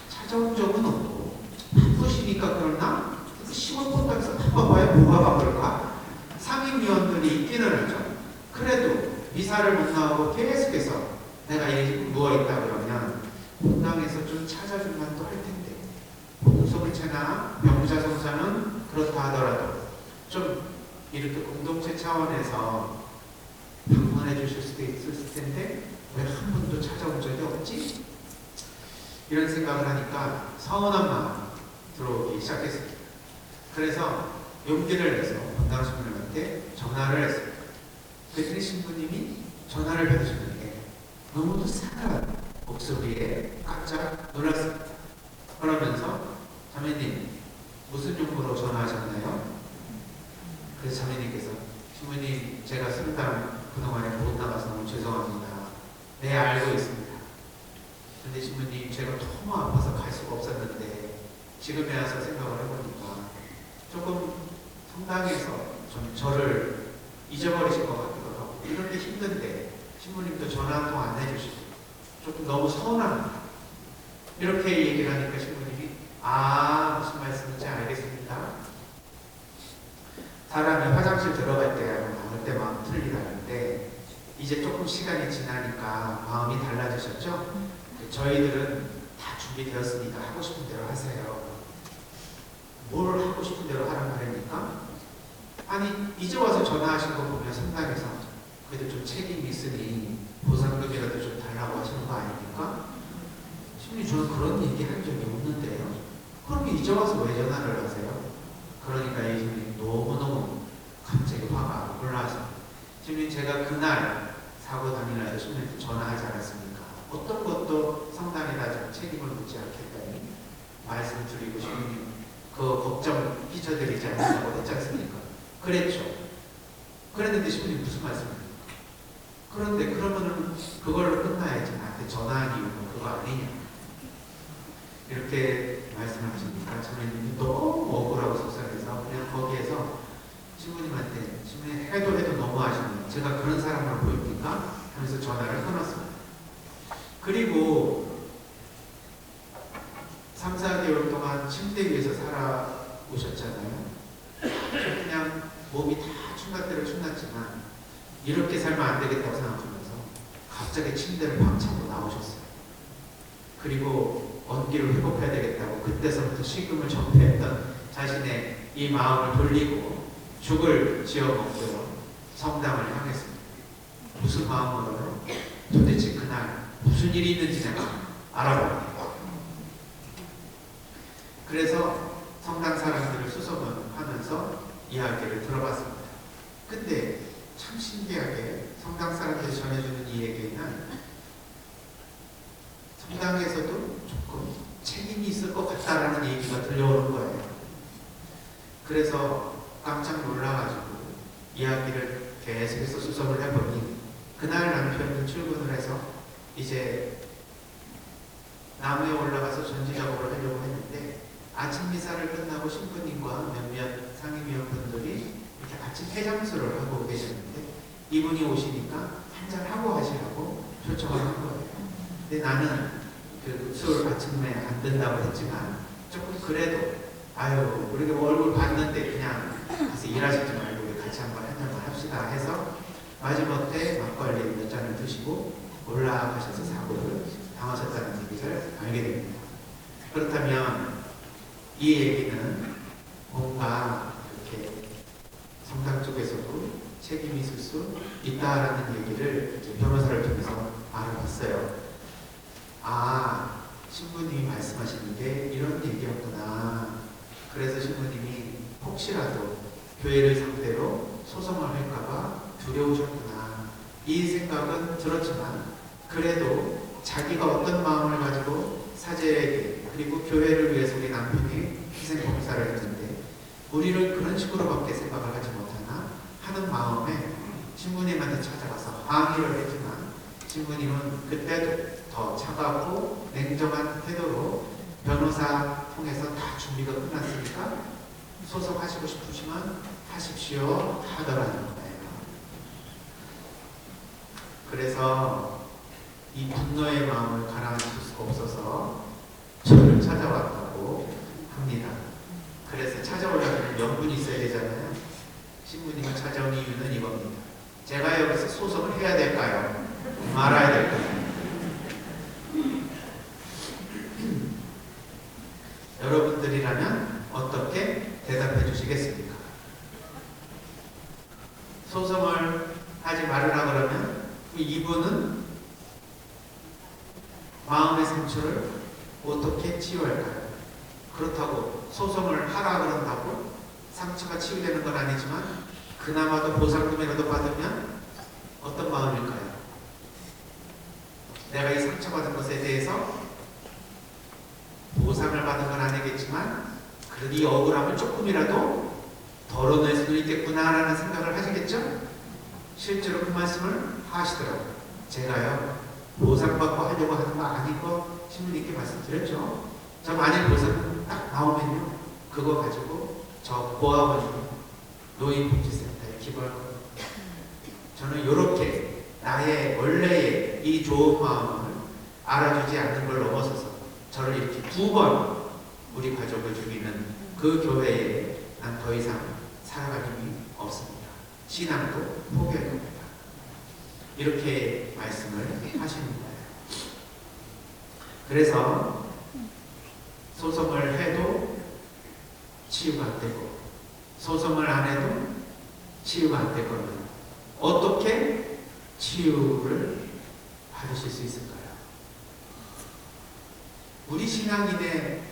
찾아온 적은 없고 바쁘시니까 그러나 시골 본당에서 바빠봐야 뭐가 바쁠까? 상임위원들이 있기는 하죠. 그래도 미사를 못 나오고 계속해서 내가 여기 누워있다 그러면 본당에서 좀 찾아줄 만도 할 텐데, 공동체나 병자 성사는 그렇다 하더라도 좀 이렇게 공동체 차원에서 방문해 주실 수도 있을 텐데 왜 한 번도 찾아온 적이 없지? 이런 생각을 하니까 서운한 마음 들어오기 시작했습니다. 그래서 용기를 내서 건강 신부님한테 전화를 했어요. 그랬더니 신부님이 전화를 받으셨는데 너무도 싸늘한 목소리에 깜짝 놀랐어요. 그러면서 자매님 무슨 용무로 전화하셨나요? 그래서 자매님께서 신부님 제가 상담 그동안에 못 나가서 너무 죄송합니다. 네 알고 있습니다. 근데 신부님 제가 너무 아파서 갈 수가 없었는데 지금에 와서 생각을 해보니까 조금 성당에서 좀 저를 잊어버리실 것 같기도 하고 이렇게 힘든데 신부님도 전화 한 통 안 해주시고 조금 너무 서운합니다. 이렇게 얘기를 하니까 신부님이 무슨 말씀인지 알겠습니다. 사람이 화장실 들어갈 때하고 나올 때 마음 틀리다는데 이제 조금 시간이 지나니까 마음이 달라지셨죠? 저희들은 다 준비되었으니까 하고 싶은 대로 하세요. 뭘 하고 싶은 대로 하란 말입니까? 아니 이제 와서 전화하신 거 보면 성당에서 그래도 좀 책임이 있으니 보상금이라도 좀 달라고 하시는 거 아닙니까? 신부님 저는 그런 얘기 한 적이 없는데요. 그럼 이제 와서 왜 전화를 하세요? 그러니까 예수님이 너무너무 갑자기 화가 올라와서 신부님 제가 그날 사고 당일날도 신부님한테 전화하지 않았습니까? 어떤 것도 성당에다 좀 책임을 묻지 않겠다니 말씀드리고 신부님 그 걱정 끼쳐드리지 않는다고 했지 않습니까? 그랬죠. 그랬는데 신부님 무슨 말씀입니까? 그런데 그러면은 그걸로 끝나야지 나한테 전화한 이유는 그거 아니냐 이렇게 말씀을 하시니까 저는 너무 억울하고 속상해서 그냥 거기에서 신부님한테 신부님 해도 너무 아시네요. 제가 그런 사람으로 보입니까? 하면서 전화를 끊었습니다. 그리고 3, 4개월 동안 침대 위에서 살아오셨잖아요. 그냥 몸이 다 충갓대로 충났지만 이렇게 살면 안 되겠다고 생각하면서 갑자기 침대를 박차고 나오셨어요. 그리고 언기를 회복해야 되겠다고 그때서부터 식음을 전폐했던 자신의 이 마음을 돌리고 죽을 지어먹도록 성당을 향했습니다. 무슨 마음으로요? 도대체 그날 무슨 일이 있는지 내가 알아봅니다. 그래서 성당 사람들을 수소문하면서 이야기를 들어봤습니다. 근데 참 신기하게 성당 사람들이 전해주는 이 얘기는 성당에서도 조금 책임이 있을 것 같다라는 얘기가 들려오는 거예요. 그래서 깜짝 놀라가지고 이야기를 계속해서 수습을 해보니 그날 남편이 출근을 해서 이제 나무에 올라가서 전지 작업을 하려고 했는데 아침 미사를 끝나고 신부님과 몇몇 상임위원분들이 이렇게 아침 해장술을 하고 계셨는데 이분이 오시니까 한잔 하고 하시라고 초청을 한 거예요. 근데 나는 그 술 아침에 안 된다고 했지만 조금 그래도 우리가 얼굴 봤는데 그냥 가서 일하시지 말고 우리 같이 한번 한잔만 합시다 해서 마지못해 막걸리 몇 잔을 드시고 올라가셔서 사고를 당하셨다는 얘기를 알게 됩니다. 그렇다면 이 얘기는 뭔가 이렇게 성당 쪽에서도 책임이 있을 수 있다라는 얘기를 변호사를 통해서 알아봤어요. 신부님이 말씀하시는 게 이런 얘기였구나. 그래서 신부님이 혹시라도 교회를 상대로 소송을 할까봐 두려우셨구나. 이 생각은 들었지만 그래도 자기가 어떤 마음을 가지고 사제에게 그리고 교회를 위해서 우리 남편이 희생봉사를 했는데 우리를 그런 식으로밖에 생각을 하지 못하나 하는 마음에 신부님한테 찾아가서 항의를 했지만 신부님은 그때도 더 차가우고 냉정한 태도로 변호사 통해서 다 준비가 끝났으니까 소송하시고 싶으시면 하십시오 하더라는 거예요. 그래서 이 분노의 마음을 가라앉힐 수가 없어서 저를 찾아왔다고 합니다. 그래서 찾아오려면 명분이 있어야 되잖아요. 신부님을 찾아온 이유는 이겁니다. 제가 여기서 소송을 해야 될까요? 말아야 될까요? 여러분들이라면 어떻게 대답해 주시겠습니까? 소송을 하지 말으라 그러면 이분은 마음의 상처를 어떻게 치유할까요? 그렇다고 소송을 하라 그런다고 상처가 치유되는 건 아니지만 그나마도 보상금이라도 받으면 어떤 마음일까요? 내가 이 상처받은 것에 대해서 보상을 받은 건 아니겠지만 그래도 이 억울함을 조금이라도 덜어낼 수도 있겠구나라는 생각을 하시겠죠? 실제로 그 말씀을 하시더라고요. 제가요 보상받고 하려고 하는 거 아닌 거 신부님께 말씀드렸죠. 저 만일 보상 딱 나오면요 그거 가지고 저 고아원 노인복지센터에 기부할 겁니다. 저는 이렇게 나의 원래의 이 좋은 마음을 알아주지 않는 걸 넘어서서 저를 이렇게 2번 우리 가족을 죽이는 그 교회에 난 더 이상 살아갈 힘이 없습니다. 신앙도 포기할 겁니다. 이렇게 말씀을 하시는 거예요. 그래서 소송을 해도 치유가 안 되고 소송을 안 해도 치유가 안 될 거면 어떻게 치유를 받으실 수 있을까요? 우리 신앙인의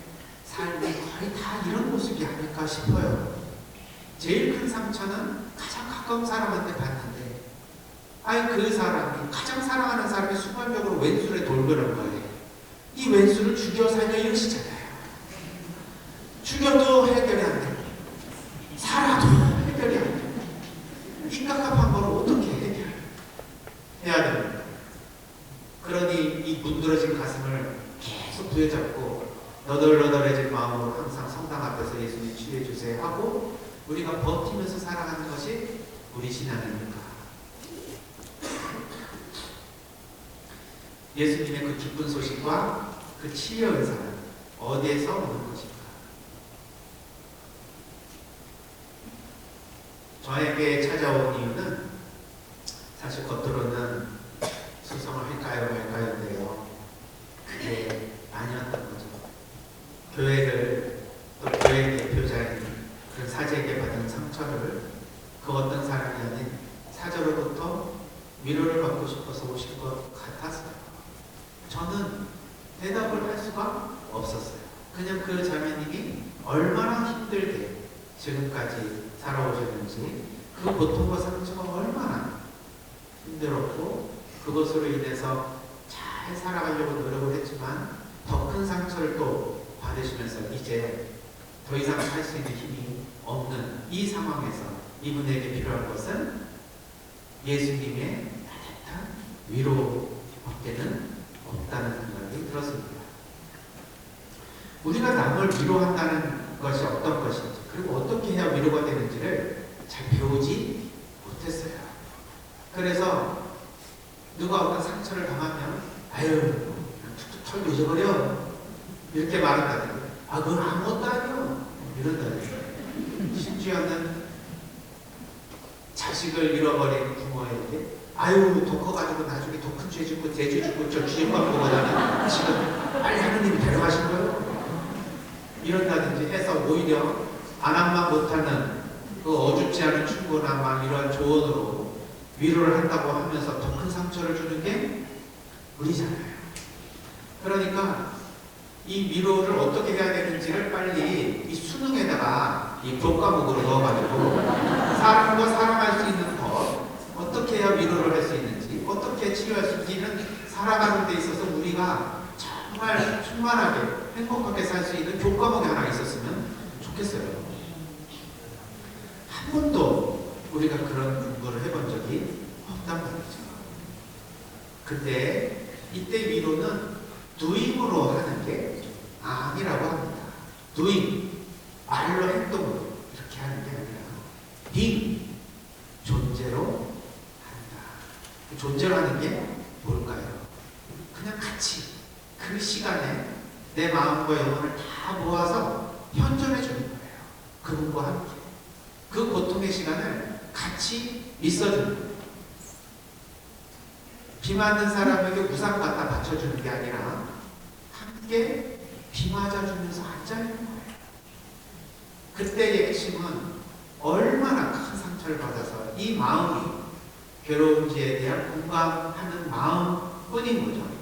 삶이 거의 다 이런 모습이 아닐까 싶어요. 제일 큰 상처는 가장 가까운 사람한테 받는데 그 사람이 가장 사랑하는 사람이 순간적으로 왼수에 돌변한 거예요. 이 왼수를 죽여 살려 이러시잖아요. 죽여도 해결이 안 되고 살아도 해결이 안 되고 이 깝깝한 걸 어떻게 해결해야 됩니까? 그러니 이 문드러진 가슴을 계속 부여잡고 너덜너덜해진 마음으로 항상 성당 앞에서 예수님 치유해 주세요 하고 우리가 버티면서 살아가는 것이 우리 신앙입니까? 예수님의 그 기쁜 소식과 그 치유의 은사는 어디에서 오는 것인가? 저에게 찾아온 이유는 사실 겉으로는 소송을 할까요 말까요인데요. 그게 아니었던 거죠. 교회를 또 교회 대표자인 그 사제에게 받은 상처를 그 어떤 사람이 아닌 사저로부터 위로를 받고 싶어서 오신 것 같았어요. 저는 대답을 할 수가 없었어요. 그냥 그 자매님이 얼마나 힘들게 지금까지 살아오셨는지 그 고통과 상처가 얼마나 힘들었고 그것으로 인해서 잘 살아가려고 노력을 했지만 더 큰 상처를 또 받으시면서 이제 더 이상 살 수 있는 힘이 없는 이 상황에서 이분에게 필요한 것은 예수님의 따뜻한 위로밖에는 없다는 생각이 들었습니다. 우리가 남을 위로한다는 것이 어떤 것인지 그리고 어떻게 해야 위로가 되는지를 잘 배우지 못했어요. 그래서 누가 어떤 상처를 당하면 아유 툭툭 털 잊어버려 이렇게 말한다든지 그건 아무것도 아니야 이런다든지 심지어는 자식을 잃어버린 부모에게 아유 더 커가지고 나중에 더 큰 죄 짓고 대죄 짓고 저 주님만 보고 다니 지금 빨리 하느님이 데려가신 거예요 이런다든지 해서 오히려 안함만 못하는 그 어줍지 않은 충고나 막 이러한 조언으로 위로를 한다고 하면서 더 큰 상처를 주는 게 우리잖아요. 그러니까 이 위로를 어떻게 해야 되는지를 빨리 이 수능에다가 이 교과목으로 넣어가지고 사람과 살아갈 수 있는 법 어떻게 해야 위로를 할 수 있는지 어떻게 치료할 수 있는지는 살아가는 데 있어서 우리가 정말 충만하게 행복하게 살 수 있는 교과목이 하나 있었으면 좋겠어요. 한 번도 우리가 그런 공부를 해본 적이 없단 말이죠. 근데 이때 위로는 doing으로 하는 게 아니라고 합니다. doing, 말로 행동으로 이렇게 하는 게 아니라 being, 존재로 한다. 존재로 하는 게 뭘까요? 그냥 같이 그 시간에 내 마음과 영혼을 다 모아서 현존해 주는 거예요. 그분과 함께. 그 고통의 시간을 같이 있어주는 거예요. 비 맞는 사람에게 우산 갖다 받쳐주는 게 아니라 함께 비 맞아주면서 앉아있는 거예요. 그때의 핵심은 얼마나 큰 상처를 받아서 이 마음이 괴로움지에 대한 공감하는 마음뿐인 거죠.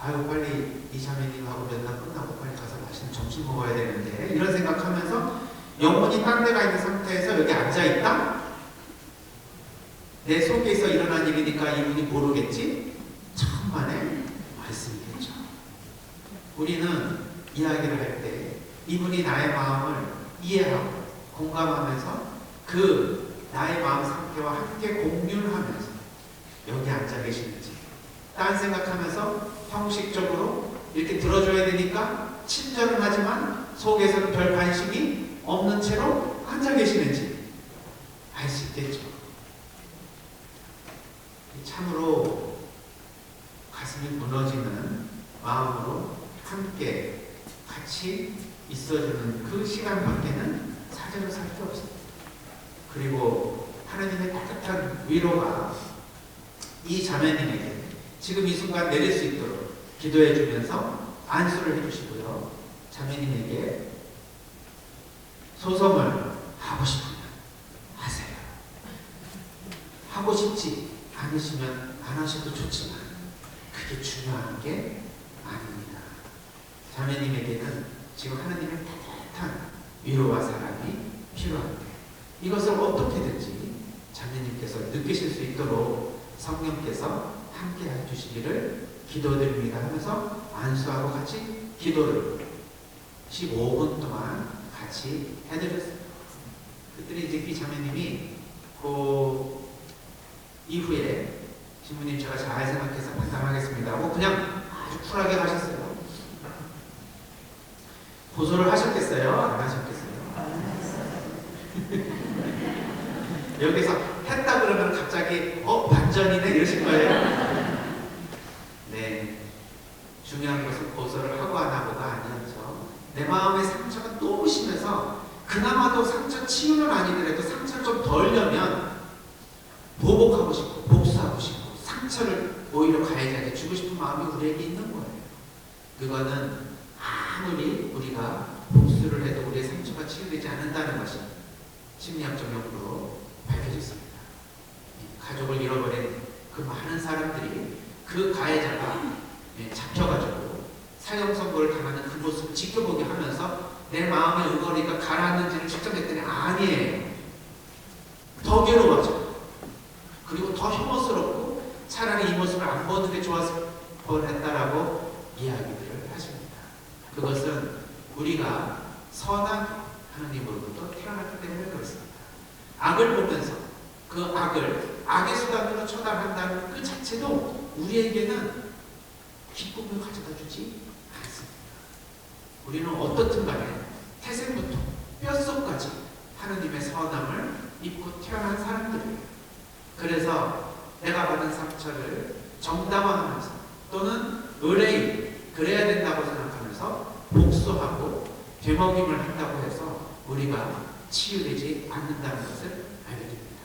아유 빨리 이 자매님하고 면담 끝나고 빨리 가서 맛있는 점심 먹어야 되는데 이런 생각하면서 영혼이 딴 데가 있는 상태에서 여기 앉아있다? 내 속에서 일어난 일이니까 이분이 모르겠지? 천만의 말씀이겠죠. 우리는 이야기를 할 때 이분이 나의 마음을 이해하고 공감하면서 그 나의 마음 상태와 함께 공유를 하면서 여기 앉아 계시는지 딴 생각하면서 형식적으로 이렇게 들어줘야 되니까 친절은 하지만 속에서는 별 관심이 없는 채로 앉아 계시는지 알 수 있겠죠. 참으로 가슴이 무너지는 마음으로 함께 같이 있어주는 그 시간밖에는 사죄로 살 게 없습니다. 그리고 하나님의 따뜻한 위로가 이 자매님에게 지금 이 순간 내릴 수 있도록 기도해 주면서 안수를 해주시고요. 자매님에게 소송을 하고 싶으면 하세요. 하고 싶지 않으시면 안 하셔도 좋지만 그게 중요한 게 아닙니다. 자매님에게는 지금 하나님의 따뜻한 위로와 사랑이 필요한데 이것을 어떻게든지 자매님께서 느끼실 수 있도록 성령께서 함께 해주시기를 기도드립니다 하면서 안수하고 같이 기도를 15분 동안 같이 해드렸습니다. 그들이 이제 이 자매님이 그 이후에 신부님 제가 잘 생각해서 판단하겠습니다 하고 그냥 아주 쿨하게 가셨어요. 고소를 하셨겠어요? 안 하셨겠어요? 여기서 했다 그러면 갑자기 반전이네 이러실 거예요. 네, 중요한 것은 고소를 하고 안 하고가 아니었죠. 내 마음의 상처가 너무 심해서 그나마도 상처 치유는 아니더라도 상처를 좀 덜려면 보복하고 싶고 복수하고 싶고 상처를 오히려 가해자에게 주고 싶은 마음이 우리에게 있는 거예요. 그거는 아무리 우리가 복수를 해도 우리의 상처가 치유되지 않는다는 것이 심리학적 연구로 밝혀졌습니다. 가족을 잃어버린 그 많은 사람들이 그 가해자가 잡혀가지고 사형 선고를 당하는 그 모습을 지켜보게 하면서 내 마음의 응어리가 가라앉는지를 측정했더니 아니에요. 더 괴로워져. 그리고 더 혐오스럽고 차라리 이 모습을 안 보는 게 좋았을 뻔했다라고 이야기들을 하십니다. 그것은 우리가 선한 하나님으로부터 태어났기 때문에 그렇습니다. 악을 보면서 그 악을 악의 수단으로 처단한다는 그 자체도 우리에게는 기쁨을 가져다 주지 않습니다. 우리는 어떻든 간에 태생부터 뼛속까지 하나님의 선함을 입고 태어난 사람들이에요. 그래서 내가 받은 상처를 정당화하면서 또는 의뢰인 그래야 된다고 생각하면서 복수하고 되먹임을 한다고 해서 우리가 치유되지 않는다는 것을 알게 됩니다.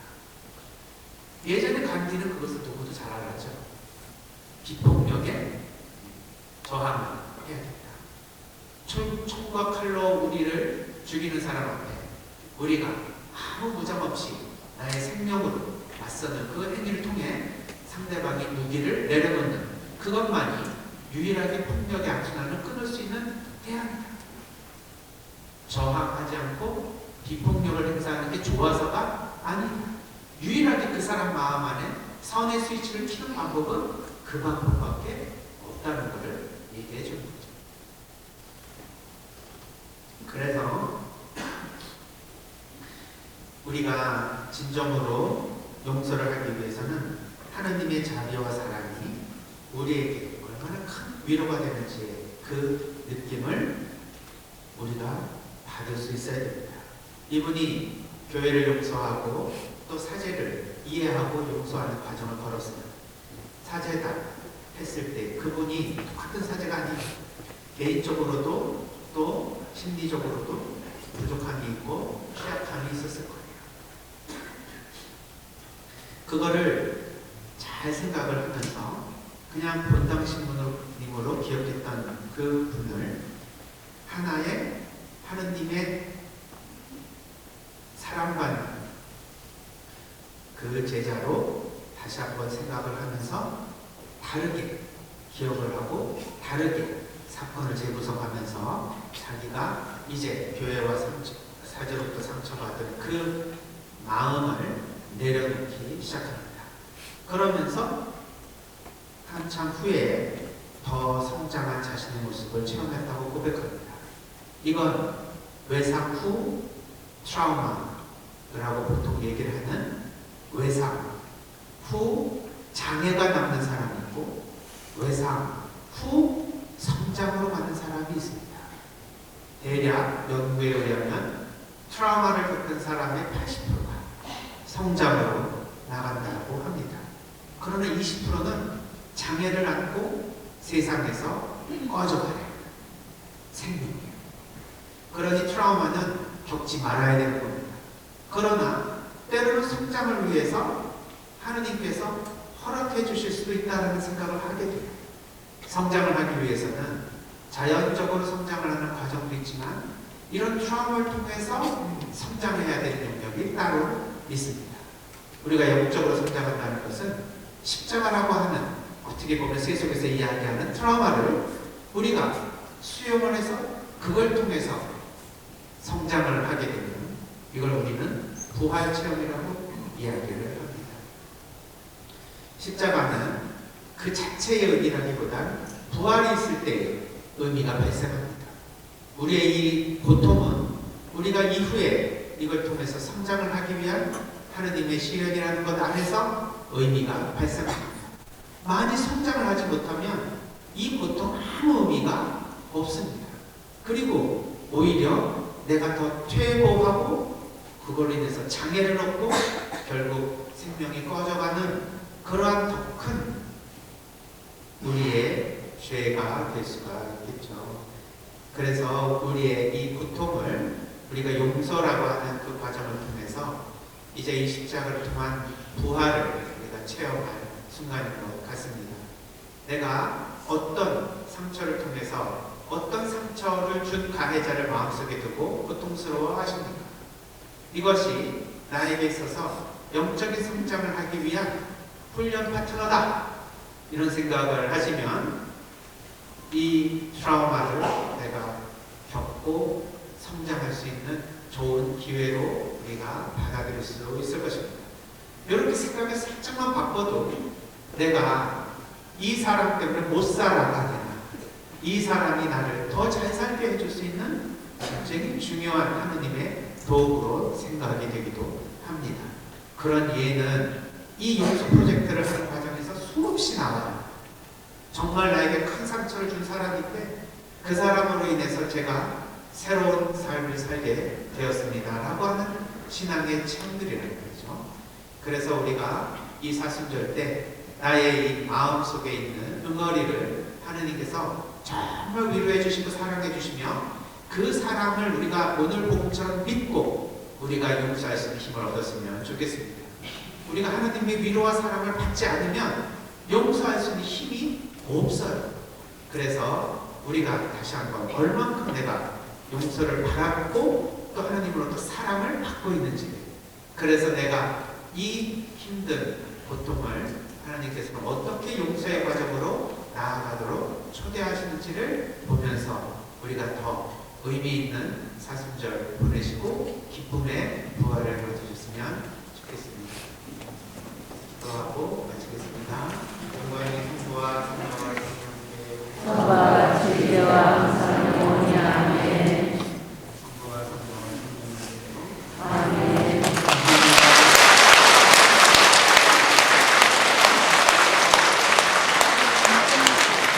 예전에 간디는 그것을 누구도 잘 알았죠. 비폭력에 저항을 해야 됩니다. 총과 칼로 우리를 죽이는 사람 앞에 우리가 아무 무장 없이 나의 생명으로 맞서는 그 행위를 통해 상대방의 무기를 내려놓는 그것만이 유일하게 폭력의 악순환을 끊을 수 있는 대안이다. 저항하지 않고 비폭력을 행사하는 게 좋아서가 아니다. 유일하게 그 사람 마음 안에 선의 스위치를 켜는 방법은 그 방법밖에 없다는 것을 얘기해 주는 거죠. 그래서 우리가 진정으로 용서를 하기 위해서는 하나님의 자비와 사랑이 우리에게 얼마나 큰 위로가 되는지 그 느낌을 우리가 받을 수 있어야 됩니다. 이분이 교회를 용서하고 또 사죄를 이해하고 용서하는 과정을 걸었어요. 사죄다 했을 때 그분이 똑같은 사죄가 아니에요. 개인적으로도 또 심리적으로도 부족함이 있고 취약함이 있었을 거예요. 그거를 잘 생각을 하면서 그냥 본당 신부님으로 기억했던 그 분을 하나의 하느님의 사랑받는 그 제자로 다시 한번 생각을 하면서 다르게 기억을 하고 다르게 사건을 재구성하면서 자기가 이제 교회와 사제로부터 상처받은 그 마음을 내려놓기 시작합니다. 그러면서 한참 후에 더 성장한 자신의 모습을 체험했다고 고백합니다. 이건 외상 후 트라우마라고 보통 얘기를 하는 외상 후 장애가 남는 사람이 있고 외상 후 성장으로 가는 사람이 있습니다. 대략 연구에 의하면 트라우마를 겪은 사람의 80%가 성장으로 나간다고 합니다. 그러나 20%는 장애를 안고 세상에서 꺼져가요. 생명이에요. 그러니 트라우마는 겪지 말아야 되는 겁니다. 그러나 때로는 성장을 위해서 하느님께서 허락해 주실 수도 있다는 생각을 하게 돼요. 성장을 하기 위해서는 자연적으로 성장을 하는 과정도 있지만 이런 트라우마를 통해서 성장해야 되는 영역이 따로 있습니다. 우리가 영적으로 성장한다는 것은 십자가라고 하는 어떻게 보면 세속에서 이야기하는 트라우마를 우리가 수용을 해서 그걸 통해서 성장을 하게 되면 이걸 우리는 부활 체험이라고 이야기를 합니다. 십자가는 그 자체의 의미라기보단 부활이 있을 때의 의미가 발생합니다. 우리의 이 고통은 우리가 이후에 이걸 통해서 성장을 하기 위한 하느님의 시련이라는 것 안에서 의미가 발생합니다. 많이 성장을 하지 못하면 이 고통 아무 의미가 없습니다. 그리고 오히려 내가 더 퇴보하고 그걸로 인해서 장애를 얻고 결국 생명이 꺼져가는 그러한 더 큰 우리의 죄가 될 수가 있겠죠. 그래서 우리의 이 고통을 우리가 용서라고 하는 그 과정을 통해서 이제 이 십자가를 통한 부활을 우리가 체험할 순간인 것 같습니다. 내가 어떤 상처를 통해서 어떤 상처를 준 가해자를 마음속에 두고 고통스러워 하십니까? 이것이 나에게 있어서 영적인 성장을 하기 위한 훈련 파트너다. 이런 생각을 하시면 이 트라우마를 내가 겪고 성장할 수 있는 좋은 기회로 우리가 받아들일 수 있을 것입니다. 이렇게 생각을 살짝만 바꿔도 내가 이 사람 때문에 못 살아가야 되나, 이 사람이 나를 더 잘 살게 해줄 수 있는 굉장히 중요한 하느님의 도구로 생각이 되기도 합니다. 그런 예는 이 용서 프로젝트를 하는 과정에서 수없이 나와요. 정말 나에게 큰 상처를 준 사람인데 그 사람으로 인해서 제가 새로운 삶을 살게 되었습니다 라고 하는 신앙의 체험들이라는 거죠. 그래서 우리가 이 사순절 때 나의 이 마음속에 있는 응어리를 하느님께서 정말 위로해 주시고 사랑해 주시며 그 사랑을 우리가 오늘 복음처럼 믿고 우리가 용서할 수 있는 힘을 얻었으면 좋겠습니다. 우리가 하나님의 위로와 사랑을 받지 않으면 용서할 수 있는 힘이 없어요. 그래서 우리가 다시 한번 얼만큼 내가 용서를 바라고 또 하나님으로부터 사랑을 받고 있는지, 그래서 내가 이 힘든 고통을 하나님께서는 어떻게 용서의 과정으로 나아가도록 초대하시는지를 보면서 우리가 더 의미 있는 사순절 보내시고 기쁨의 부활을 거두셨으면